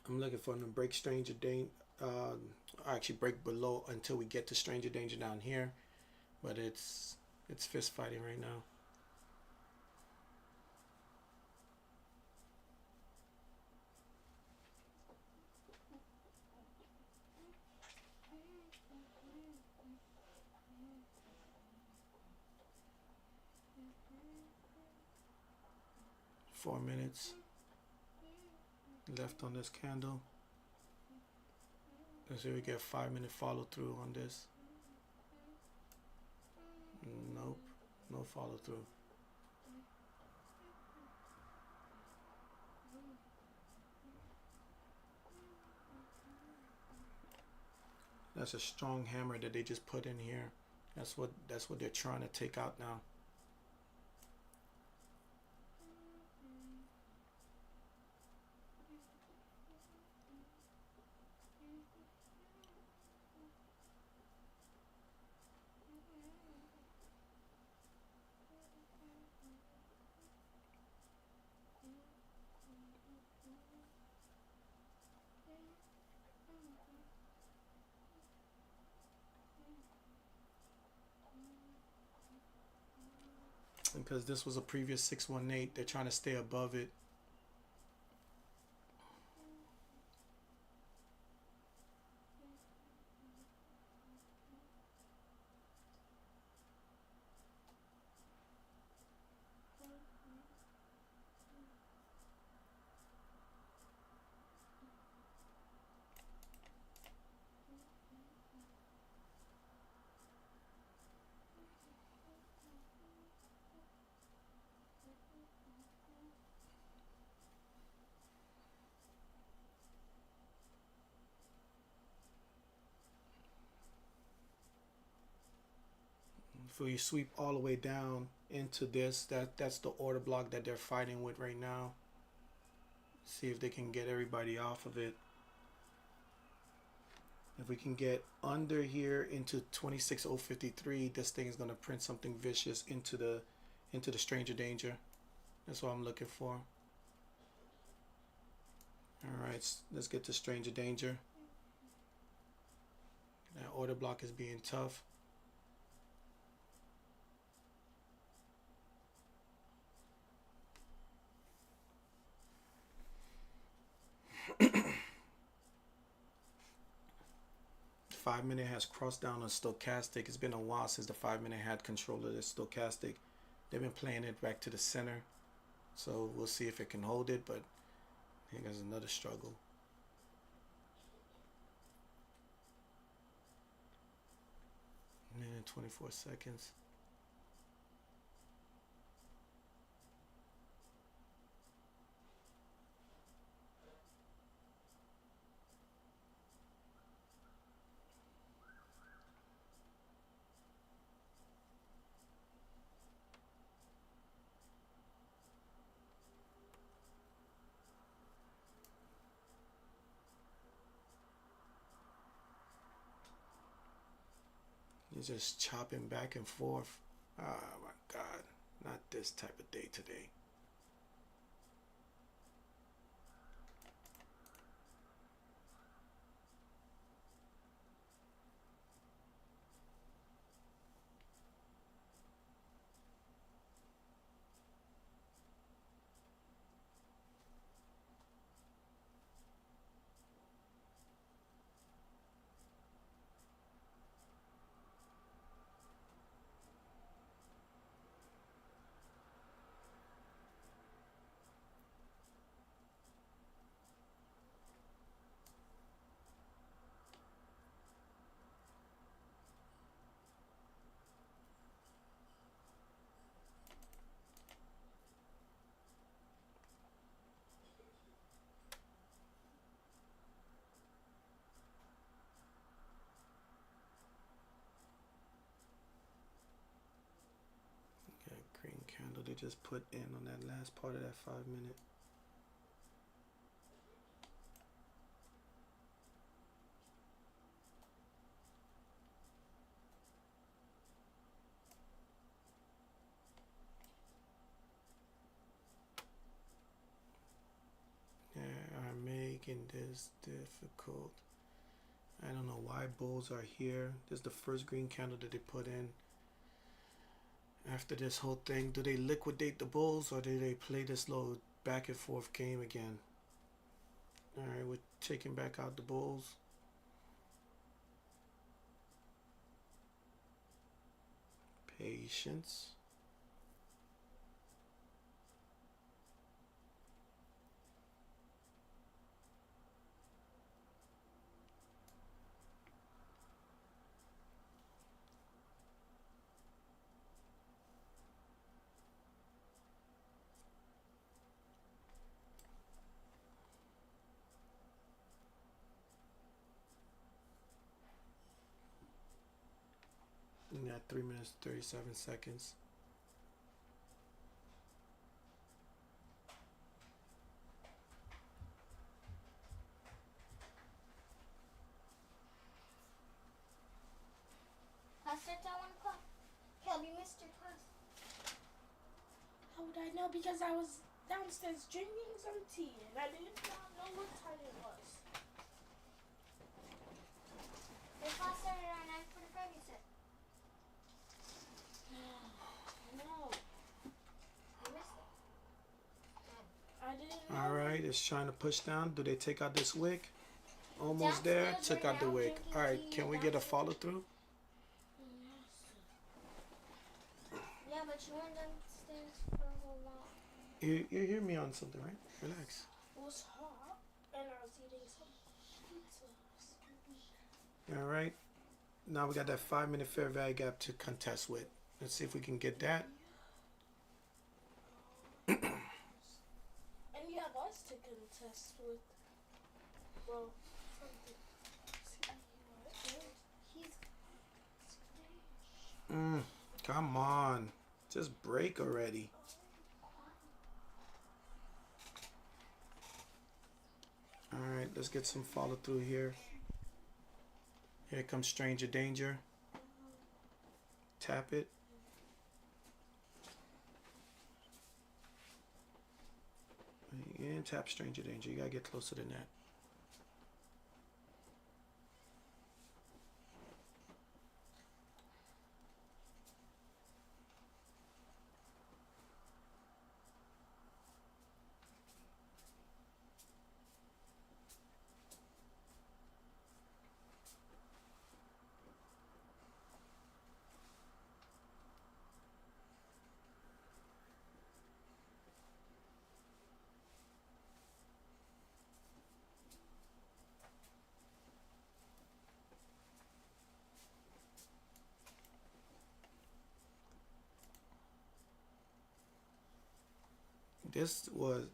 I'm looking for them to break stranger danger. Actually break below until we get to stranger danger down here, but it's fist fighting right now. Four minutes left on this candle. Let's see if we get 5-minute follow through on this. Nope, no follow through. That's a strong hammer that they just put in here. That's what they're trying to take out now. Because this was a previous 618, they're trying to stay above it. If we sweep all the way down into this, that's the order block that they're fighting with right now. See if they can get everybody off of it. If we can get under here into 26053, this thing is going to print something vicious into the stranger danger. That's what I'm looking for. All right, let's get to stranger danger. That order block is being tough. The 5-minute has crossed down on stochastic. It's been a while since the 5-minute had control of this stochastic. They've been playing it back to the center, so we'll see if it can hold it, but I think there's another struggle. Minute 24 seconds. He's just chopping back and forth. Oh my God, not this type of day today. could just put in on that last part of that 5 minute. Are making this difficult. I don't know why bulls are here. This is the first green candle that they put in. After this whole thing, do they liquidate the bulls or do they play this little back and forth game again? Alright, we're taking back out the bulls. Patience. We got 3 minutes 37 seconds. Class starts at 1 o'clock. Kelby missed your class. How would I know? Because I was downstairs drinking some tea and I did not know what time it was. Your class started at 9:45, you said. No, You missed it. I didn't know. Alright, it's trying to push down. Do they take out this wick? Almost Downstairs there. Took right out the now, wick. drinking Alright, tea can we get a downstairs. follow through? Yeah, but you went downstairs for a whole lot. You hear me on something, right? Relax. It was hot and I was eating some pizzas. Alright. Now we got that 5 minute fair value gap to contest with. Let's see if we can get that. And you have us to contest with. Well, something. He's Come on. Just break already. Alright, let's get some follow through here. Here comes Stranger Danger. Tap it. And tap Stranger Danger. You gotta get closer than that.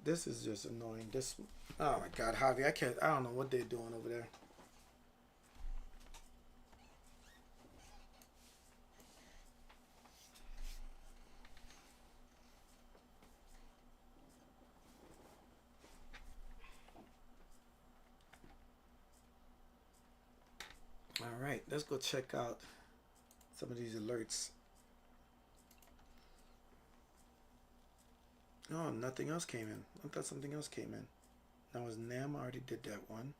This is just annoying. Oh my god, Javi, I don't know what they're doing over there. Alright, let's go check out some of these alerts. Oh, nothing else came in. I thought something else came in. That was NAM. I already did that one.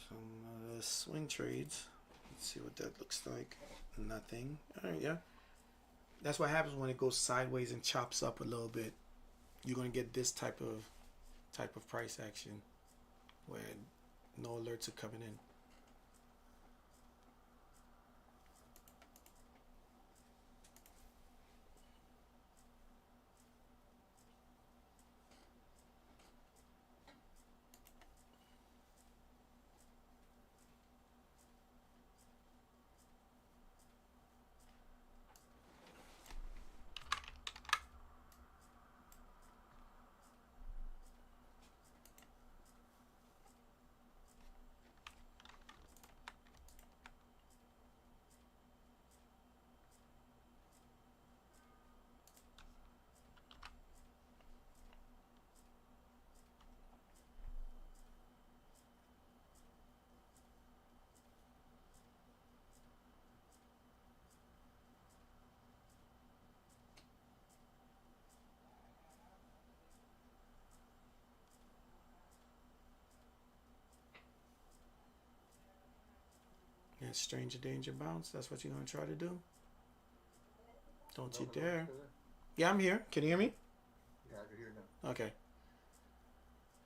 Some swing trades. Let's see what that looks like. Nothing. Alright, yeah. That's what happens when it goes sideways and chops up a little bit. You're gonna get this type of price action where no alerts are coming in. That stranger danger bounce. That's what you're gonna try to do. Don't you Hello, dare. still there? Yeah, I'm here. Can you hear me? Yeah, I can hear now. Okay.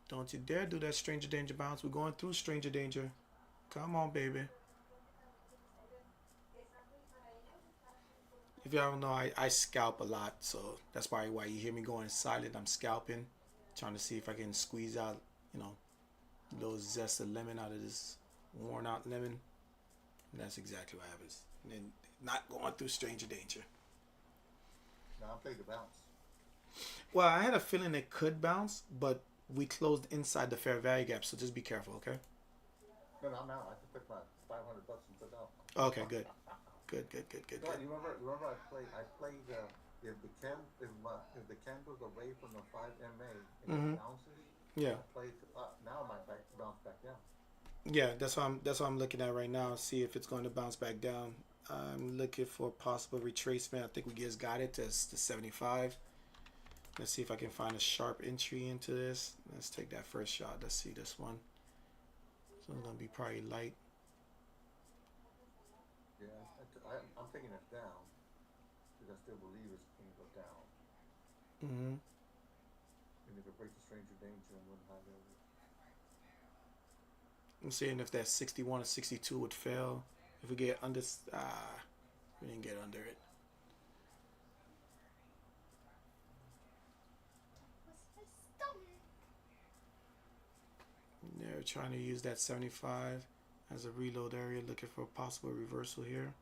Don't you dare do that stranger danger bounce. We're going through stranger danger. Come on, baby. If y'all don't know, I scalp a lot, so that's probably why you hear me going silent. I'm scalping, trying to see if I can squeeze out, you know, a little zest of lemon out of this worn out lemon. And that's exactly what happens. And then not going through stranger danger. Now I played the bounce. Well, I had a feeling it could bounce, but we closed inside the fair value gap, so just be careful, okay? No, I'm out. I took my $500 and took out. Okay, good. Good. Yeah, you remember I played if the candle's away from the 5 MA and it bounces. Yeah. I played now I might bounce back down. Yeah, that's what I'm looking at right now. See if it's going to bounce back down. I'm looking for possible retracement. I think we just got it to 75. Let's see if I can find a sharp entry into this. Let's take that first shot. Let's see this one. So it's gonna be probably light. Yeah, I'm taking it down because I still believe it's going to go down. Mm-hmm. And if it breaks the stranger danger and wouldn't have it. I'm seeing if that 61 or 62 would fail. If we get under, we didn't get under it. They're trying to use that 75 as a reload area, looking for a possible reversal here.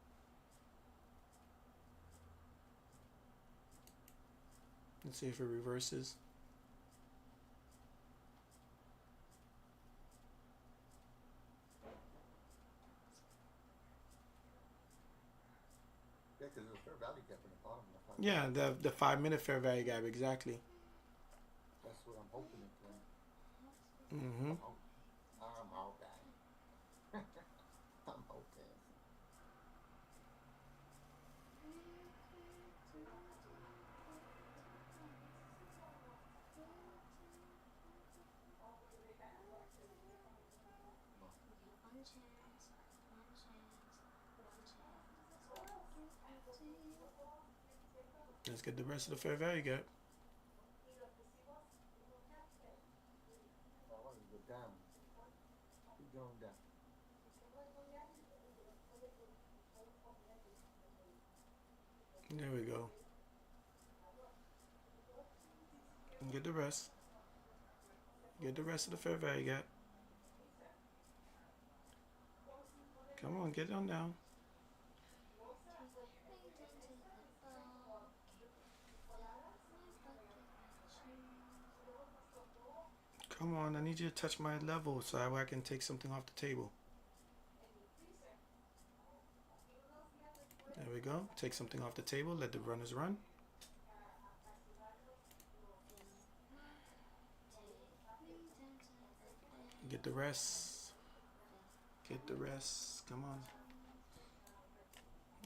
Let's see if it reverses. Yeah, because there's a fair value gap in the bottom of the 5. Yeah, the 5-minute fair value gap, exactly. That's what I'm hoping it can. Mm-hmm. I'm hoping. I'm hoping. Let's get the rest of the fair value gap. I want to go down. Keep going down. There we go. And get the rest. Get the rest of the fair value gap. Come on, get on down. Come on, I need you to touch my level so that way I can take something off the table. There we go. Take something off the table. Let the runners run. Get the rest. Get the rest. Come on.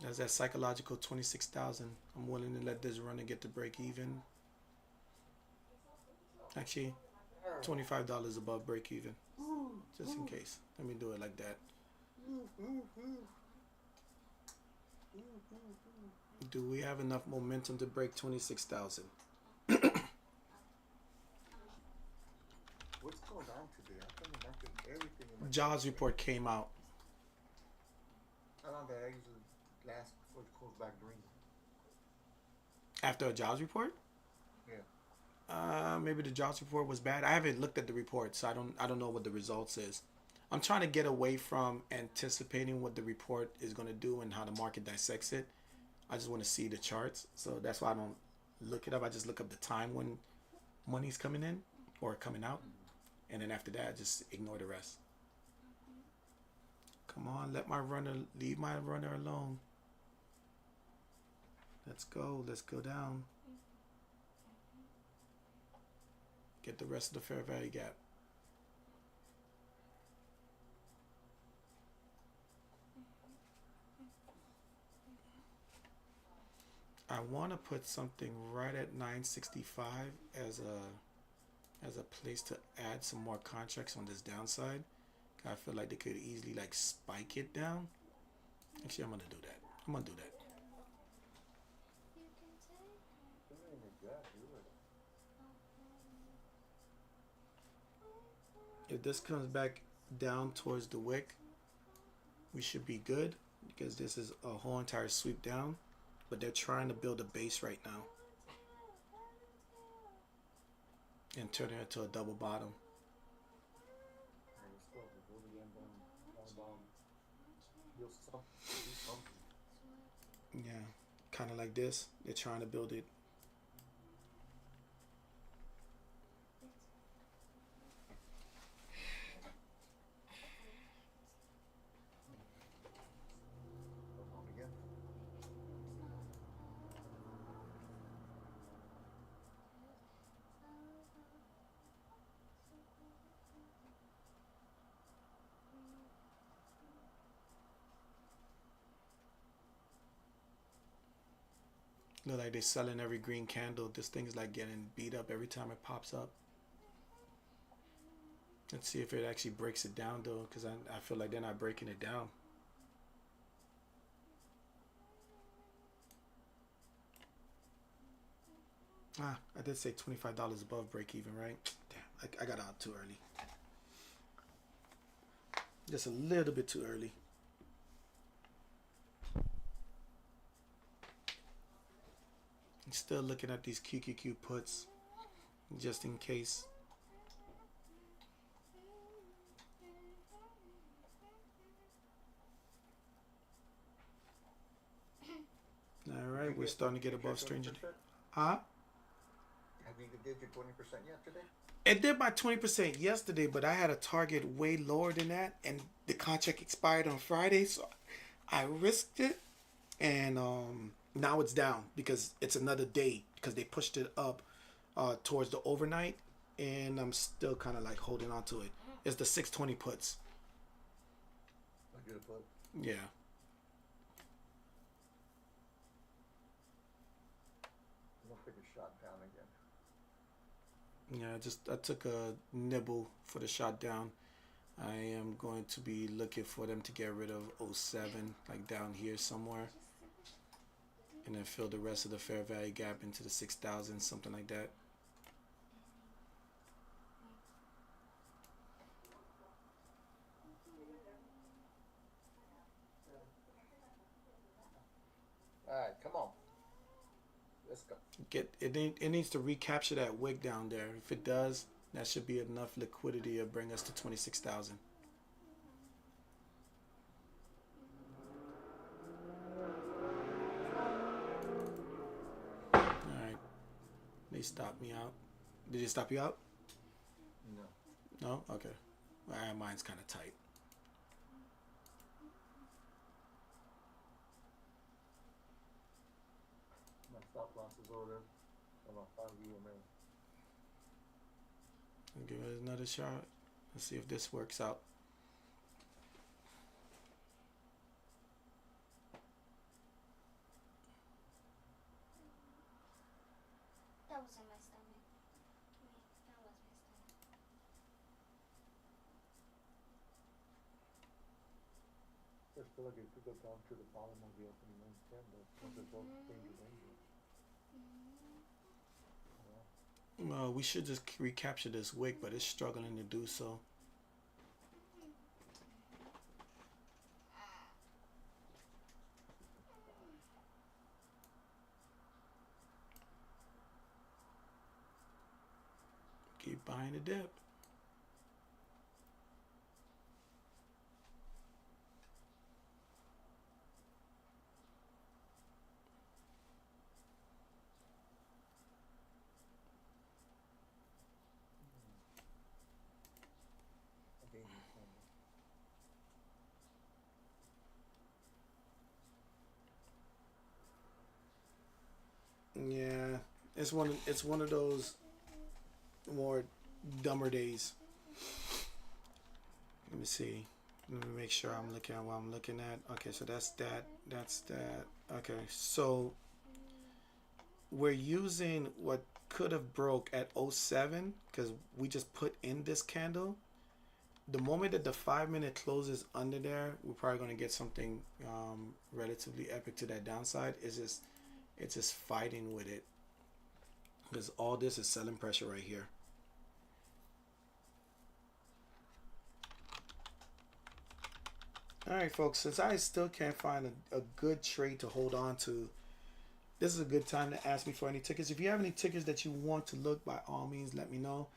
That's that psychological 26,000. I'm willing to let this run and get to break even. Actually, $25 above break even. Just in case. Let me do it like that. Do we have enough momentum to break 26,000? What's going on today? I'm trying to market everything in my Jaws report came out. I don't know that I usually last before it goes back green. After a jobs report? Yeah. Maybe the jobs report was bad. I haven't looked at the report, so I don't know what the results is. I'm trying to get away from anticipating what the report is going to do and how the market dissects it. I just want to see the charts, so that's why I don't look it up. I just look up the time when money's coming in or coming out, and then after that, I just ignore the rest. Come on, leave my runner alone. Let's go down. Get the rest of the fair value gap. I want to put something right at 965 as a place to add some more contracts on this downside. I feel like they could easily like spike it down, Actually, I'm gonna do that. I'm gonna do that. You can take Put it in your gut, do it. If this comes back down towards the wick, we should be good because this is a whole entire sweep down. But they're trying to build a base right now and turn it into a double bottom. And it's still the build again, then you'll something. Yeah, kind of like this. They're trying to build it. Come on again. Look like they're selling every green candle. This thing's like getting beat up every time it pops up. Let's see if it actually breaks it down though, because I feel like they're not breaking it down. Ah, I did say $25 above break even, right? Damn, I got out too early. Just a little bit too early. I'm still looking at these QQQ puts just in case. All right, we're starting to get above Stranger. Huh? Have you did your 20% yet today? It did my 20% yesterday, but I had a target way lower than that, and the contract expired on Friday, so I risked it, and now it's down because it's another day because they pushed it up towards the overnight, and I'm still kind of like holding on to it. It's the 620 puts. I get a put. Yeah. I'm gonna take a shot down again. Yeah, I took a nibble for the shot down. I am going to be looking for them to get rid of 07, like down here somewhere, and then fill the rest of the fair value gap into the 6,000, something like that. All right, come on. Let's go. It needs to recapture that wick down there. If it does, that should be enough liquidity to bring us to 26,000. All right, they stopped me out. Did they stop you out? No. No? Okay. Mine's kind of tight. My stop loss is over there. I'm on 5 EMA. I'll give it another shot. Let's see if this works out. That was in my stomach. That was my stomach. I feel like it could go down to the bottom of the opening 110, but once it goes dangerous. Well, we should just recapture this wick, but it's struggling to do so. Keep buying the dip. Yeah, it's one of those more dumber days. Let me see. Let me make sure I'm looking at what I'm looking at. Okay, so that's that. That's that. Okay, so we're using what could have broke at 07 because we just put in this candle, the moment that the 5 minute closes under there, we're probably gonna get something relatively epic to that downside. It's just fighting with it because all this is selling pressure right here. All right, folks. Since I still can't find a good trade to hold on to, this is a good time to ask me for any tickets. If you have any tickets that you want to look, by all means, let me know.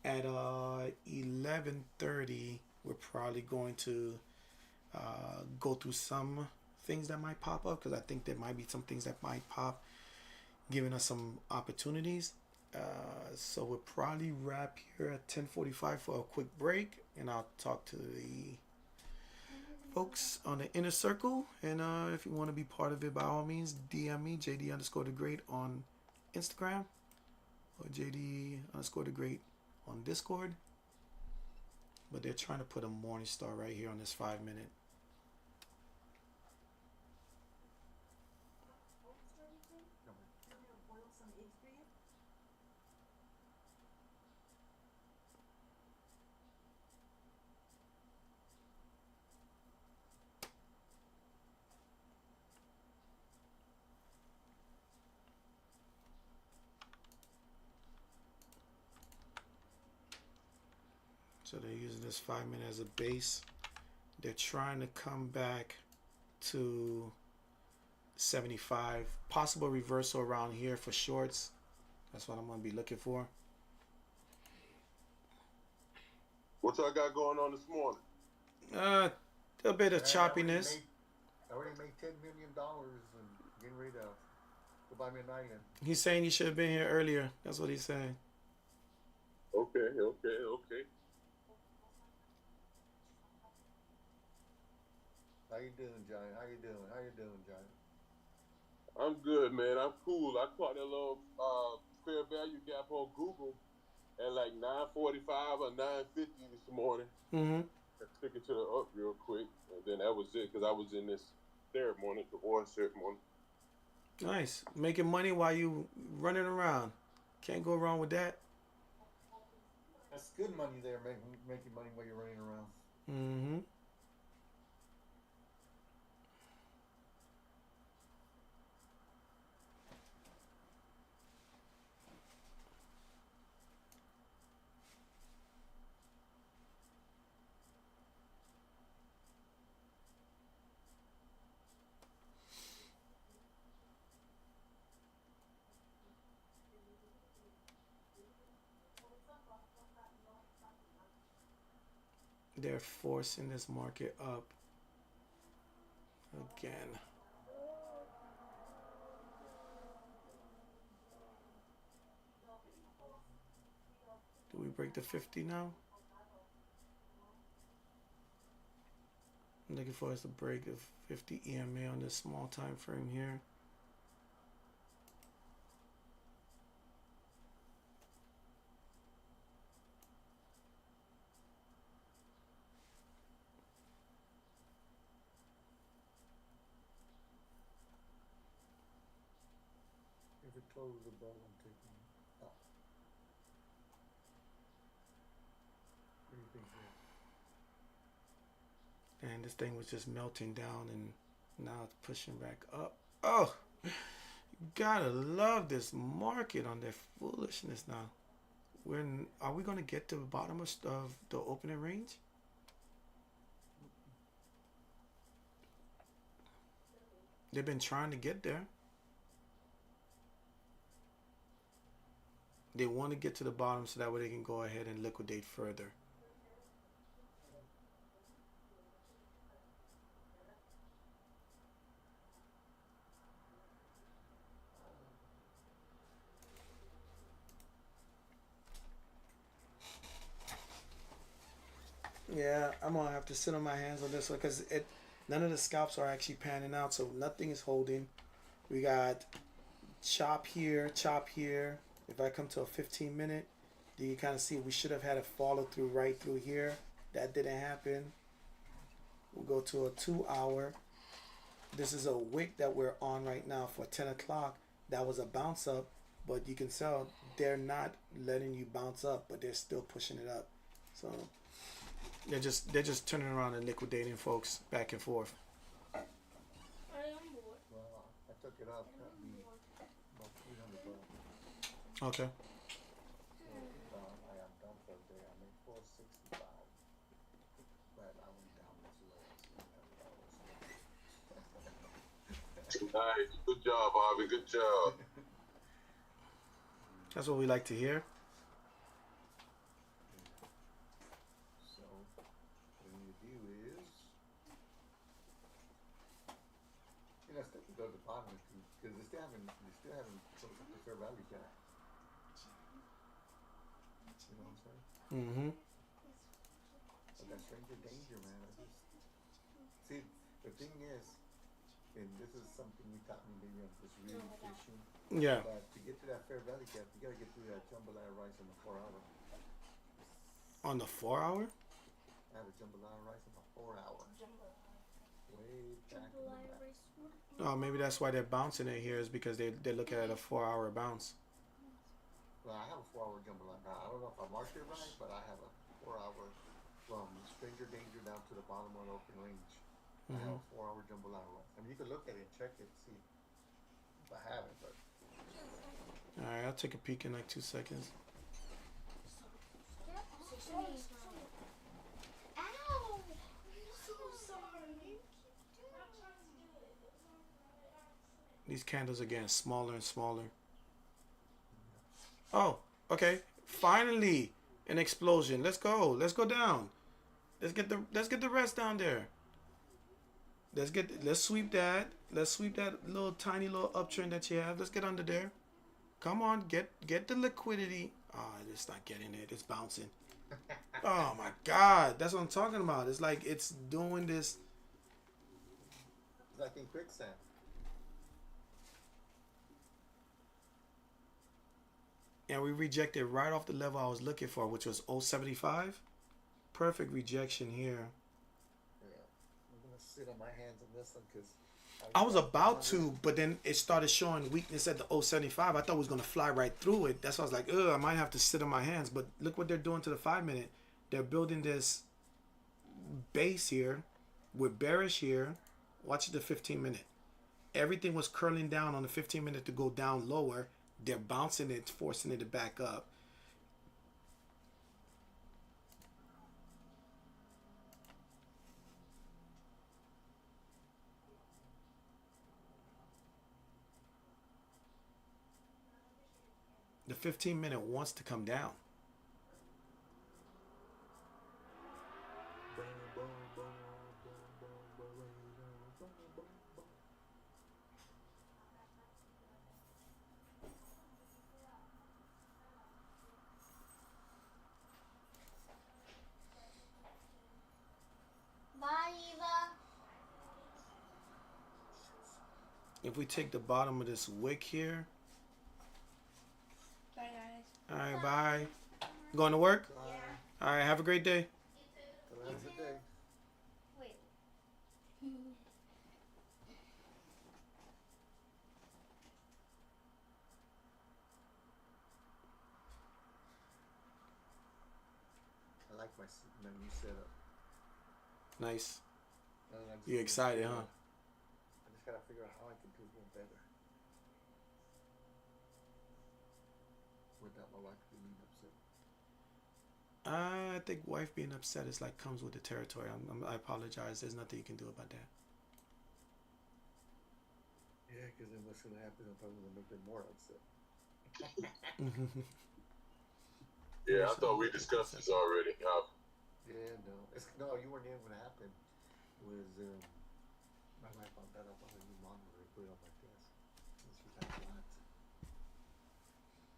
At 11:30, we're probably going to go through some things that might pop up because I think there might be some things that might pop, giving us some opportunities. So we'll probably wrap here at 10:45 for a quick break, and I'll talk to the folks on the inner circle. And if you want to be part of it, by all means, DM me, JD_the_great on Instagram or JD_the_great on Discord. But they're trying to put a morning star right here on this 5 minute. So they're using this 5 minute as a base. They're trying to come back to 75. Possible reversal around here for shorts. That's what I'm going to be looking for. What y'all got going on this morning? A bit of choppiness. I already made $10 million and getting ready to go buy me an island. He's saying you should have been here earlier. That's what he's saying. Okay. How you doing, Giant? How you doing, Giant? I'm good, man. I'm cool. I caught that little fair value gap on Google at like 9:45 or 9:50 this morning. Mm-hmm. I took it to the up real quick, and then that was it because I was in this ceremony, the award ceremony. Nice. Making money while you running around. Can't go wrong with that. That's good money there, making money while you're running around. Mm-hmm. They're forcing this market up again. Do we break the 50 now? I'm looking for us to break the 50 EMA on this small time frame here. If it closes above, I'm taking up. What do you think there? And this thing was just melting down and now it's pushing back up. Oh, you gotta love this market on their foolishness now. Are we gonna get to the bottom of the opening range? They've been trying to get there. They want to get to the bottom so that way they can go ahead and liquidate further. Yeah, I'm gonna have to sit on my hands on this one because none of the scalps are actually panning out, so nothing is holding. We got chop here, chop here. If I come to a 15 minute, do you kind of see we should have had a follow through right through here? That didn't happen. We'll go to a 2 hour. This is a wick that we're on right now for 10 o'clock. That was a bounce up, but you can tell they're not letting you bounce up, but they're still pushing it up. So They're just turning around and liquidating folks back and forth. I am bored. Well, I took it up. That'd be about $300. Okay. So I am done for the day. I made 465, but I went down as low as $300. Nice. Good job, Harvey. Good job. That's what we like to hear. So what we need to do is, let's take the bottom because they still haven't put up the fair value yet. You know what I'm saying? Mm-hmm. But that stranger danger, man. See, the thing is, and this is something you taught me maybe on this real fishing. Yeah. But to get to that fair value gap, you gotta get through that jambalaya rice in the 4 hour. On the 4 hour? I have a jambalaya rice in the 4 hour. Way back in the back. Oh, maybe that's why they're bouncing it here is because they're looking at a 4 hour bounce. Well, I have a 4 hour jambalaya. Now, I don't know if I marked it right, but I have a 4 hour from stranger danger down to the bottom of the open range. I have a 4 hour jambalaya rice. I mean, you can look at it and check it, see if I have it, but. Alright, I'll take a peek in like 2 seconds. Ow! So sorry. These candles are getting smaller and smaller. Oh, okay. Finally, an explosion. Let's go. Let's go down. Let's get the rest down there. Let's sweep that. Let's sweep that little tiny little uptrend that you have. Let's get under there. Come on, get the liquidity. Oh, it's not getting it. It's bouncing. Oh my God, that's what I'm talking about. It's like it's doing this. It's like in quicksand. And we rejected right off the level I was looking for, which was 075. Perfect rejection here. Yeah. I'm gonna sit on my hands on this one because I was about to, but then it started showing weakness at the 075. I thought it was going to fly right through it. That's why I was like, ugh, I might have to sit on my hands. But look what they're doing to the 5 minute. They're building this base here with bearish here. Watch the 15 minute. Everything was curling down on the 15 minute to go down lower. They're bouncing it, forcing it to back up. The 15 minute wants to come down. Bye, Eva. If we take the bottom of this wick here. Bye, guys. All right, bye. Going to work? Yeah. All right, have a great day. Have a good day. Wait. I like my new setup. Nice. And I just You gotta excited, figure huh? out- I just gotta figure out how I can do it better without my wife being upset. I think wife being upset is like comes with the territory. I apologize. There's nothing you can do about that. Yeah, because then what's gonna happen? I'm probably gonna make them more upset. Yeah, I thought we discussed this already. Yeah, no, you weren't in when it happened. Was my wife found that up on the new monitor and put it on my desk. And she's like, "What?"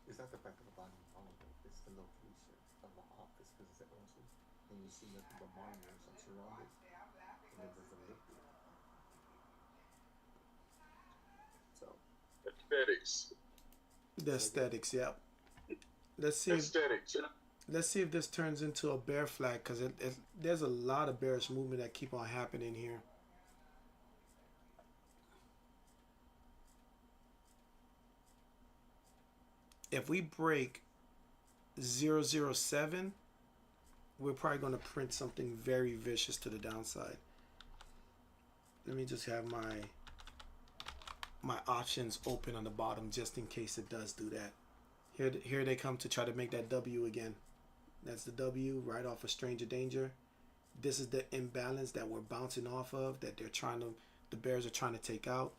It's not the fact of the bottom monitor; it's the location of the office because it's at Olsen, and you see nothing but monitors and surrounded, and then there's a liquid. So Aesthetics. The aesthetics, yep. Let's see. Aesthetics. Let's see if this turns into a bear flag because there's a lot of bearish movement that keep on happening here. If we break 007, we're probably going to print something very vicious to the downside. Let me just have my options open on the bottom just in case it does do that. Here they come to try to make that W again. That's the W right off of Stranger Danger. This is the imbalance that we're bouncing off of, that the bears are trying to take out.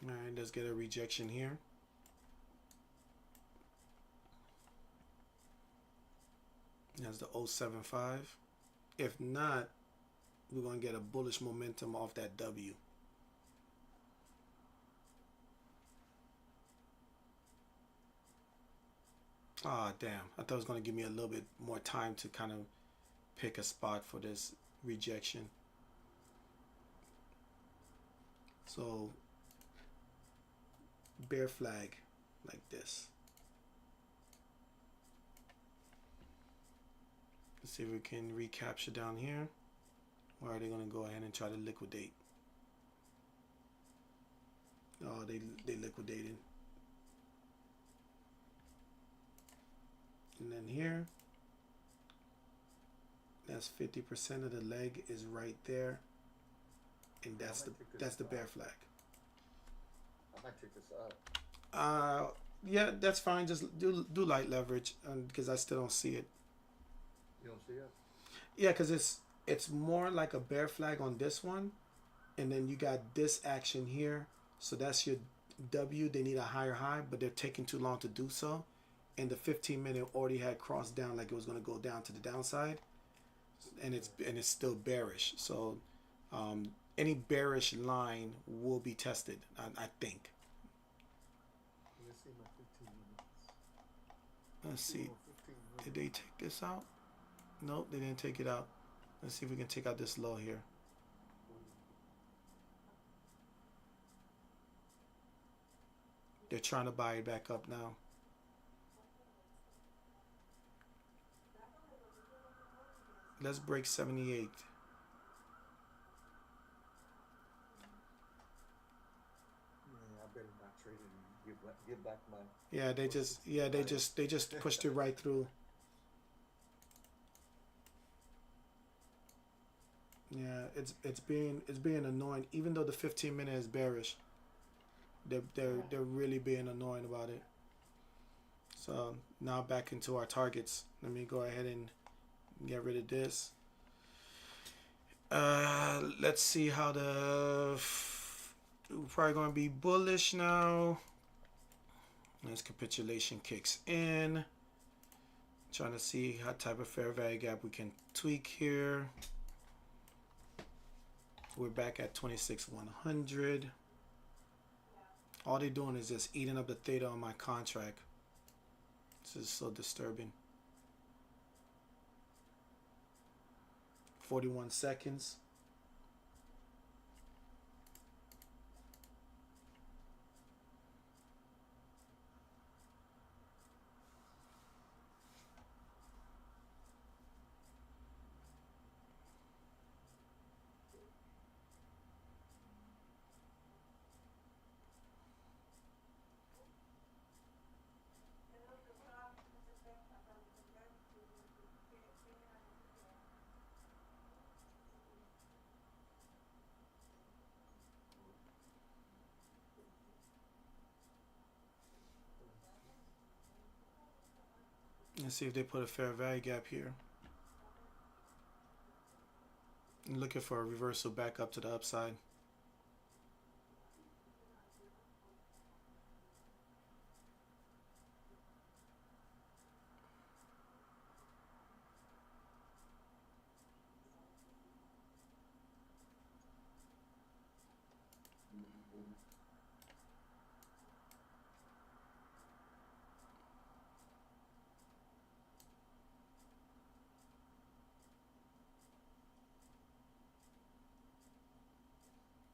All right, let's get a rejection here. That's the 075. If not, we're going to get a bullish momentum off that W. Ah, damn. I thought it was going to give me a little bit more time to kind of pick a spot for this rejection. So, bear flag like this. Let's see if we can recapture down here. Or are they going to go ahead and try to liquidate? Oh, they liquidated. And then here, that's 50% of the leg is right there, and that's the bear flag. I might take this up. Yeah, that's fine. Just do light leverage, because I still don't see it. You don't see it? Yeah, because it's more like a bear flag on this one, and then you got this action here. So that's your W. They need a higher high, but they're taking too long to do so. And the 15-minute already had crossed down like it was going to go down to the downside, and it's still bearish. So any bearish line will be tested, I think. Let's see my 15 minutes. Let's see. Did they take this out? Nope, they didn't take it out. Let's see if we can take out this low here. They're trying to buy it back up now. Let's break 78. Yeah, I better not trade it and give back my. Yeah, they just pushed it right through. Yeah, it's being annoying. Even though the 15-minute is bearish, they're really being annoying about it. So now back into our targets. Let me go ahead and get rid of this. Let's see how we're probably going to be bullish now. As capitulation kicks in. Trying to see what type of fair value gap we can tweak here. We're back at 26,100. All they're doing is just eating up the theta on my contract. This is so disturbing. 41 seconds. Let's see if they put a fair value gap here. I'm looking for a reversal back up to the upside.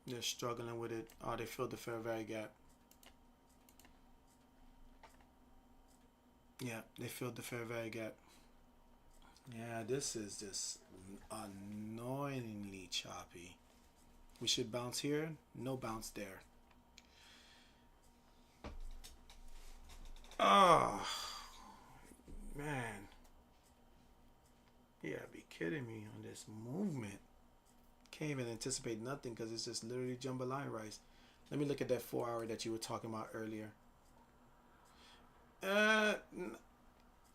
They're struggling with it. Oh, they filled the fair value gap. Yeah, they filled the fair value gap. Yeah, this is just annoyingly choppy. We should bounce here. No bounce there. Oh, man. Yeah, be kidding me on this movement. Can't even anticipate nothing because it's just literally jambalaya rice. Let me look at that 4 hour that you were talking about earlier.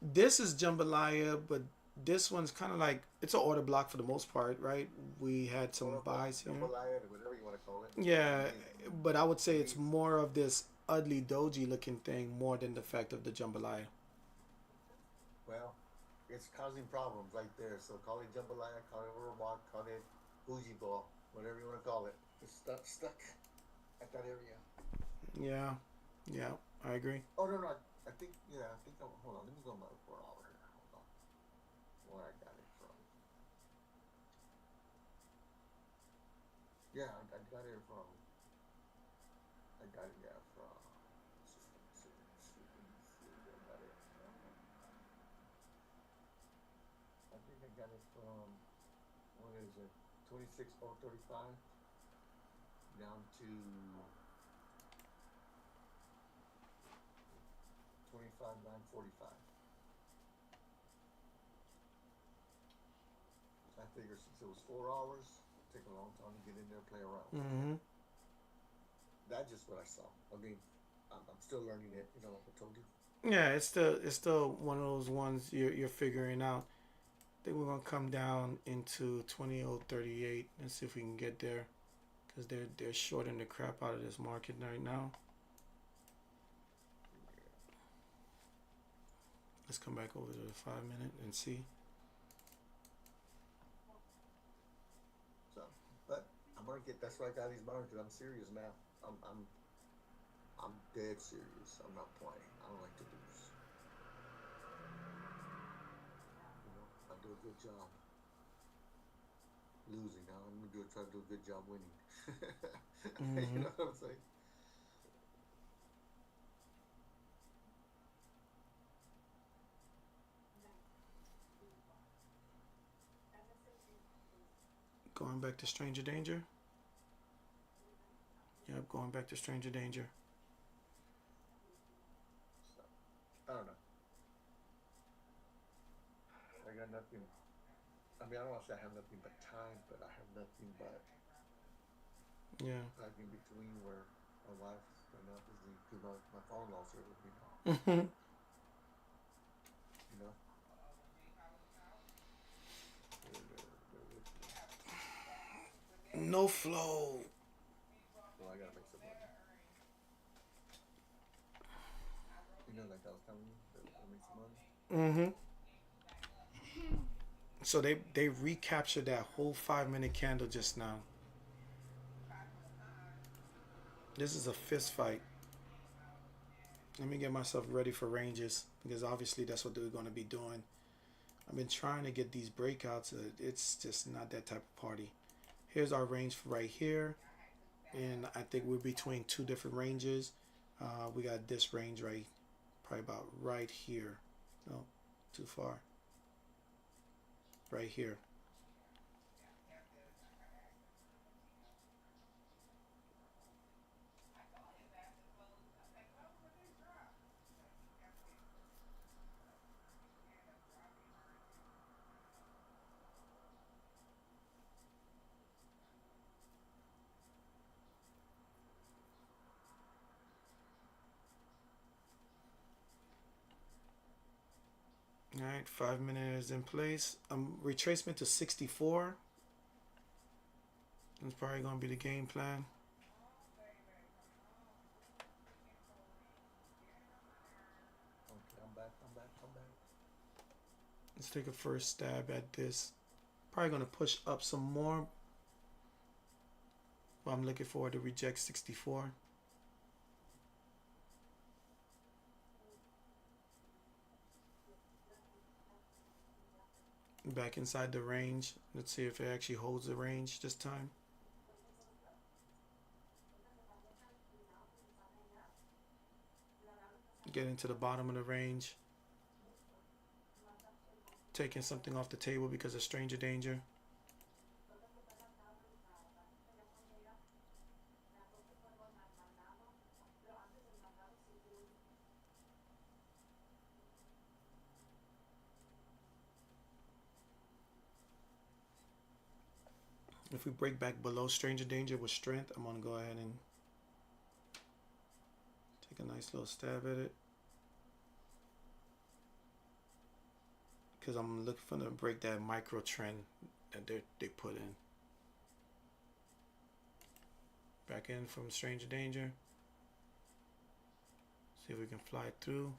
This is jambalaya, but this one's kind of like, it's an order block for the most part, right? We had some buys here. Jambalaya, whatever you want to call it. Yeah, but I would say it's more of this ugly doji looking thing more than the fact of the jambalaya. Well, it's causing problems right there. So call it jambalaya, call it order block, call it bougie ball, whatever you want to call it. It's stuck at that area. Yeah, I agree. Oh no, I think hold on, let me go on my 4 hour here. Hold on, where I got it from. Yeah, I got it from. I got it from. I think I got it from. What is it? 26,035 down to 25,945. I figure since it was 4 hours, it'd take a long time to get in there, play around. Mm-hmm. That's just what I saw. I mean, I'm still learning it. You know, like I told you. Yeah, it's still one of those ones you're figuring out. I think we're gonna come down into 20,038. Let's see if we can get there, because they're shorting the crap out of this market right now. Let's come back over to the 5 minute and see. So, but I'm gonna get. That's why I got these bars because I'm serious now. I'm dead serious. I'm not playing. I don't like to lose. You know, I do a good job losing. Now I'm gonna try to do a good job winning. You know what I'm saying? Going back to Stranger Danger. Yep, going back to Stranger Danger. So, I don't know. I got nothing. I mean, I don't want to say I have nothing but time, but I have nothing but like in between where my wife went up because my phone-in-law's here with me now. You know. No flow. Well, I gotta make some money. You know, like I was telling you, that I make some money. So they recaptured that whole 5 minute candle just now. This is a fist fight. Let me get myself ready for ranges, because obviously that's what they're going to be doing. I've been trying to get these breakouts. It's just not that type of party. Here's our range for right here, and I think we're between two different ranges. We got this range right, probably about right here. No, too far. Right here. All right, 5 minute is in place. Retracement to 64. That's probably going to be the game plan. Okay, I'm back. Let's take a first stab at this. Probably going to push up some more. Well, I'm looking forward to reject 64. Back inside the range. Let's see if it actually holds the range this time. Getting to the bottom of the range. Taking something off the table because of stranger danger. If we break back below stranger danger with strength, I'm going to go ahead and take a nice little stab at it. Because I'm looking for them to break that micro trend that they put in. Back in from stranger danger. See if we can fly through.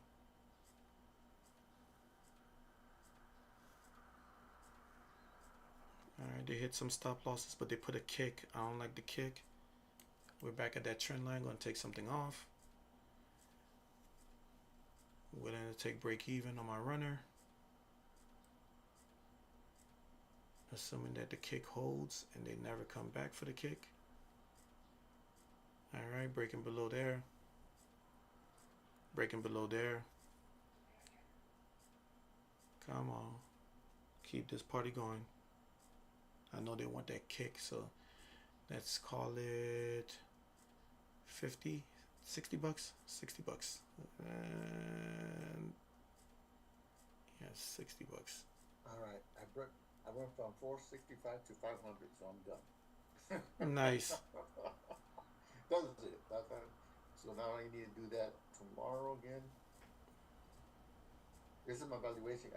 Alright, they hit some stop losses, but they put a kick. I don't like the kick. We're back at that trend line, going to take something off. Willing to take break even on my runner. Assuming that the kick holds and they never come back for the kick. Alright, breaking below there. Breaking below there. Come on. Keep this party going. I know they want that kick, so let's call it 50, 60 bucks, 60 bucks. And yeah, 60 bucks. All right, I went from 465 to 500, so I'm done. Nice. That's it. So now I need to do that tomorrow again. This is my valuation.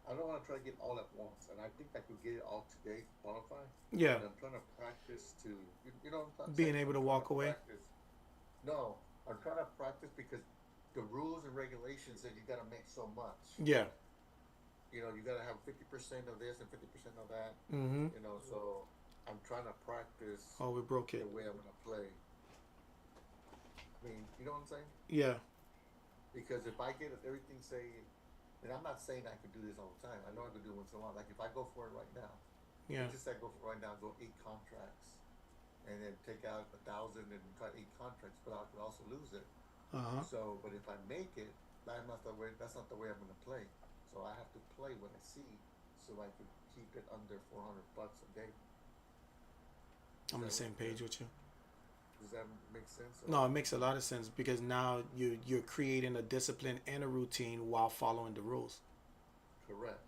I don't want to try to get all at once, and I think I could get it all today to qualify. Yeah. And I'm trying to practice to, you know what I'm Being saying? able to walk away. No, I'm trying to practice because the rules and regulations said you got to make so much. Yeah. You know, you got to have 50% of this and 50% of that. Mm-hmm. You know, so I'm trying to practice Oh, we broke it. the way I'm going to play. I mean, you know what I'm saying? Yeah. Because if I get everything saying, and I'm not saying I can do this all the time. I know I can do it once in a while. Like if I go for it right now, Yeah. just say I go for it right now, go 8 contracts, and then take out 1,000 and try 8 contracts, but I could also lose it. Uh-huh. So, but if I make it, that's not the way I'm going to play. So I have to play what I see, so I can keep it under $400 a day. I'm on the same page with you. Does that make sense? No, it makes a lot of sense because now you're creating a discipline and a routine while following the rules. Correct.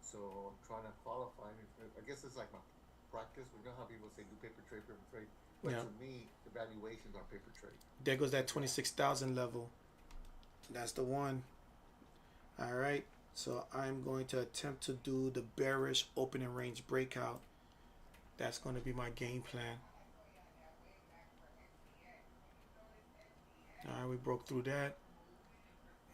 So I'm trying to qualify. I guess it's like my practice. We know how people say do paper trade. But Yeah. to me, the valuations are paper trade. There goes that 26,000 level. That's the one. All right. So I'm going to attempt to do the bearish opening range breakout. That's going to be my game plan. All right, we broke through that.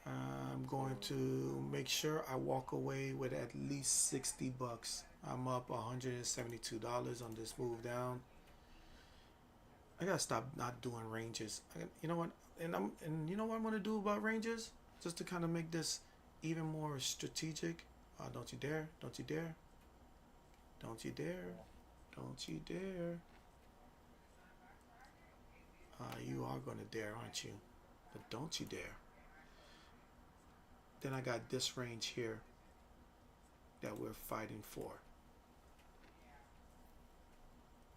I'm going to make sure I walk away with at least 60 bucks. I'm up $172 on this move down. I gotta stop not doing ranges. You know what? And you know what I'm gonna do about ranges, just to kind of make this even more strategic. Don't you dare! Don't you dare! Don't you dare! Don't you dare! You are gonna dare, aren't you? But don't you dare! Then I got this range here that we're fighting for.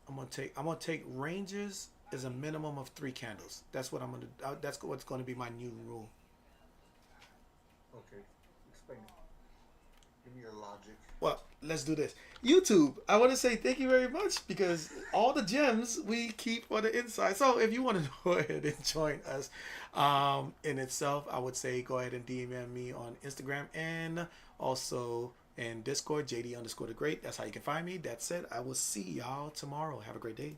I'm gonna take ranges as a minimum of 3 candles. That's what I'm gonna. That's what's gonna be my new rule. Okay, explain it. Give me your logic. Well, let's do this. YouTube, I want to say thank you very much because all the gems we keep for the inside. So if you want to go ahead and join us in itself, I would say go ahead and DM me on Instagram and also in Discord, JD_the Great. That's how you can find me. That's it. I will see y'all tomorrow. Have a great day.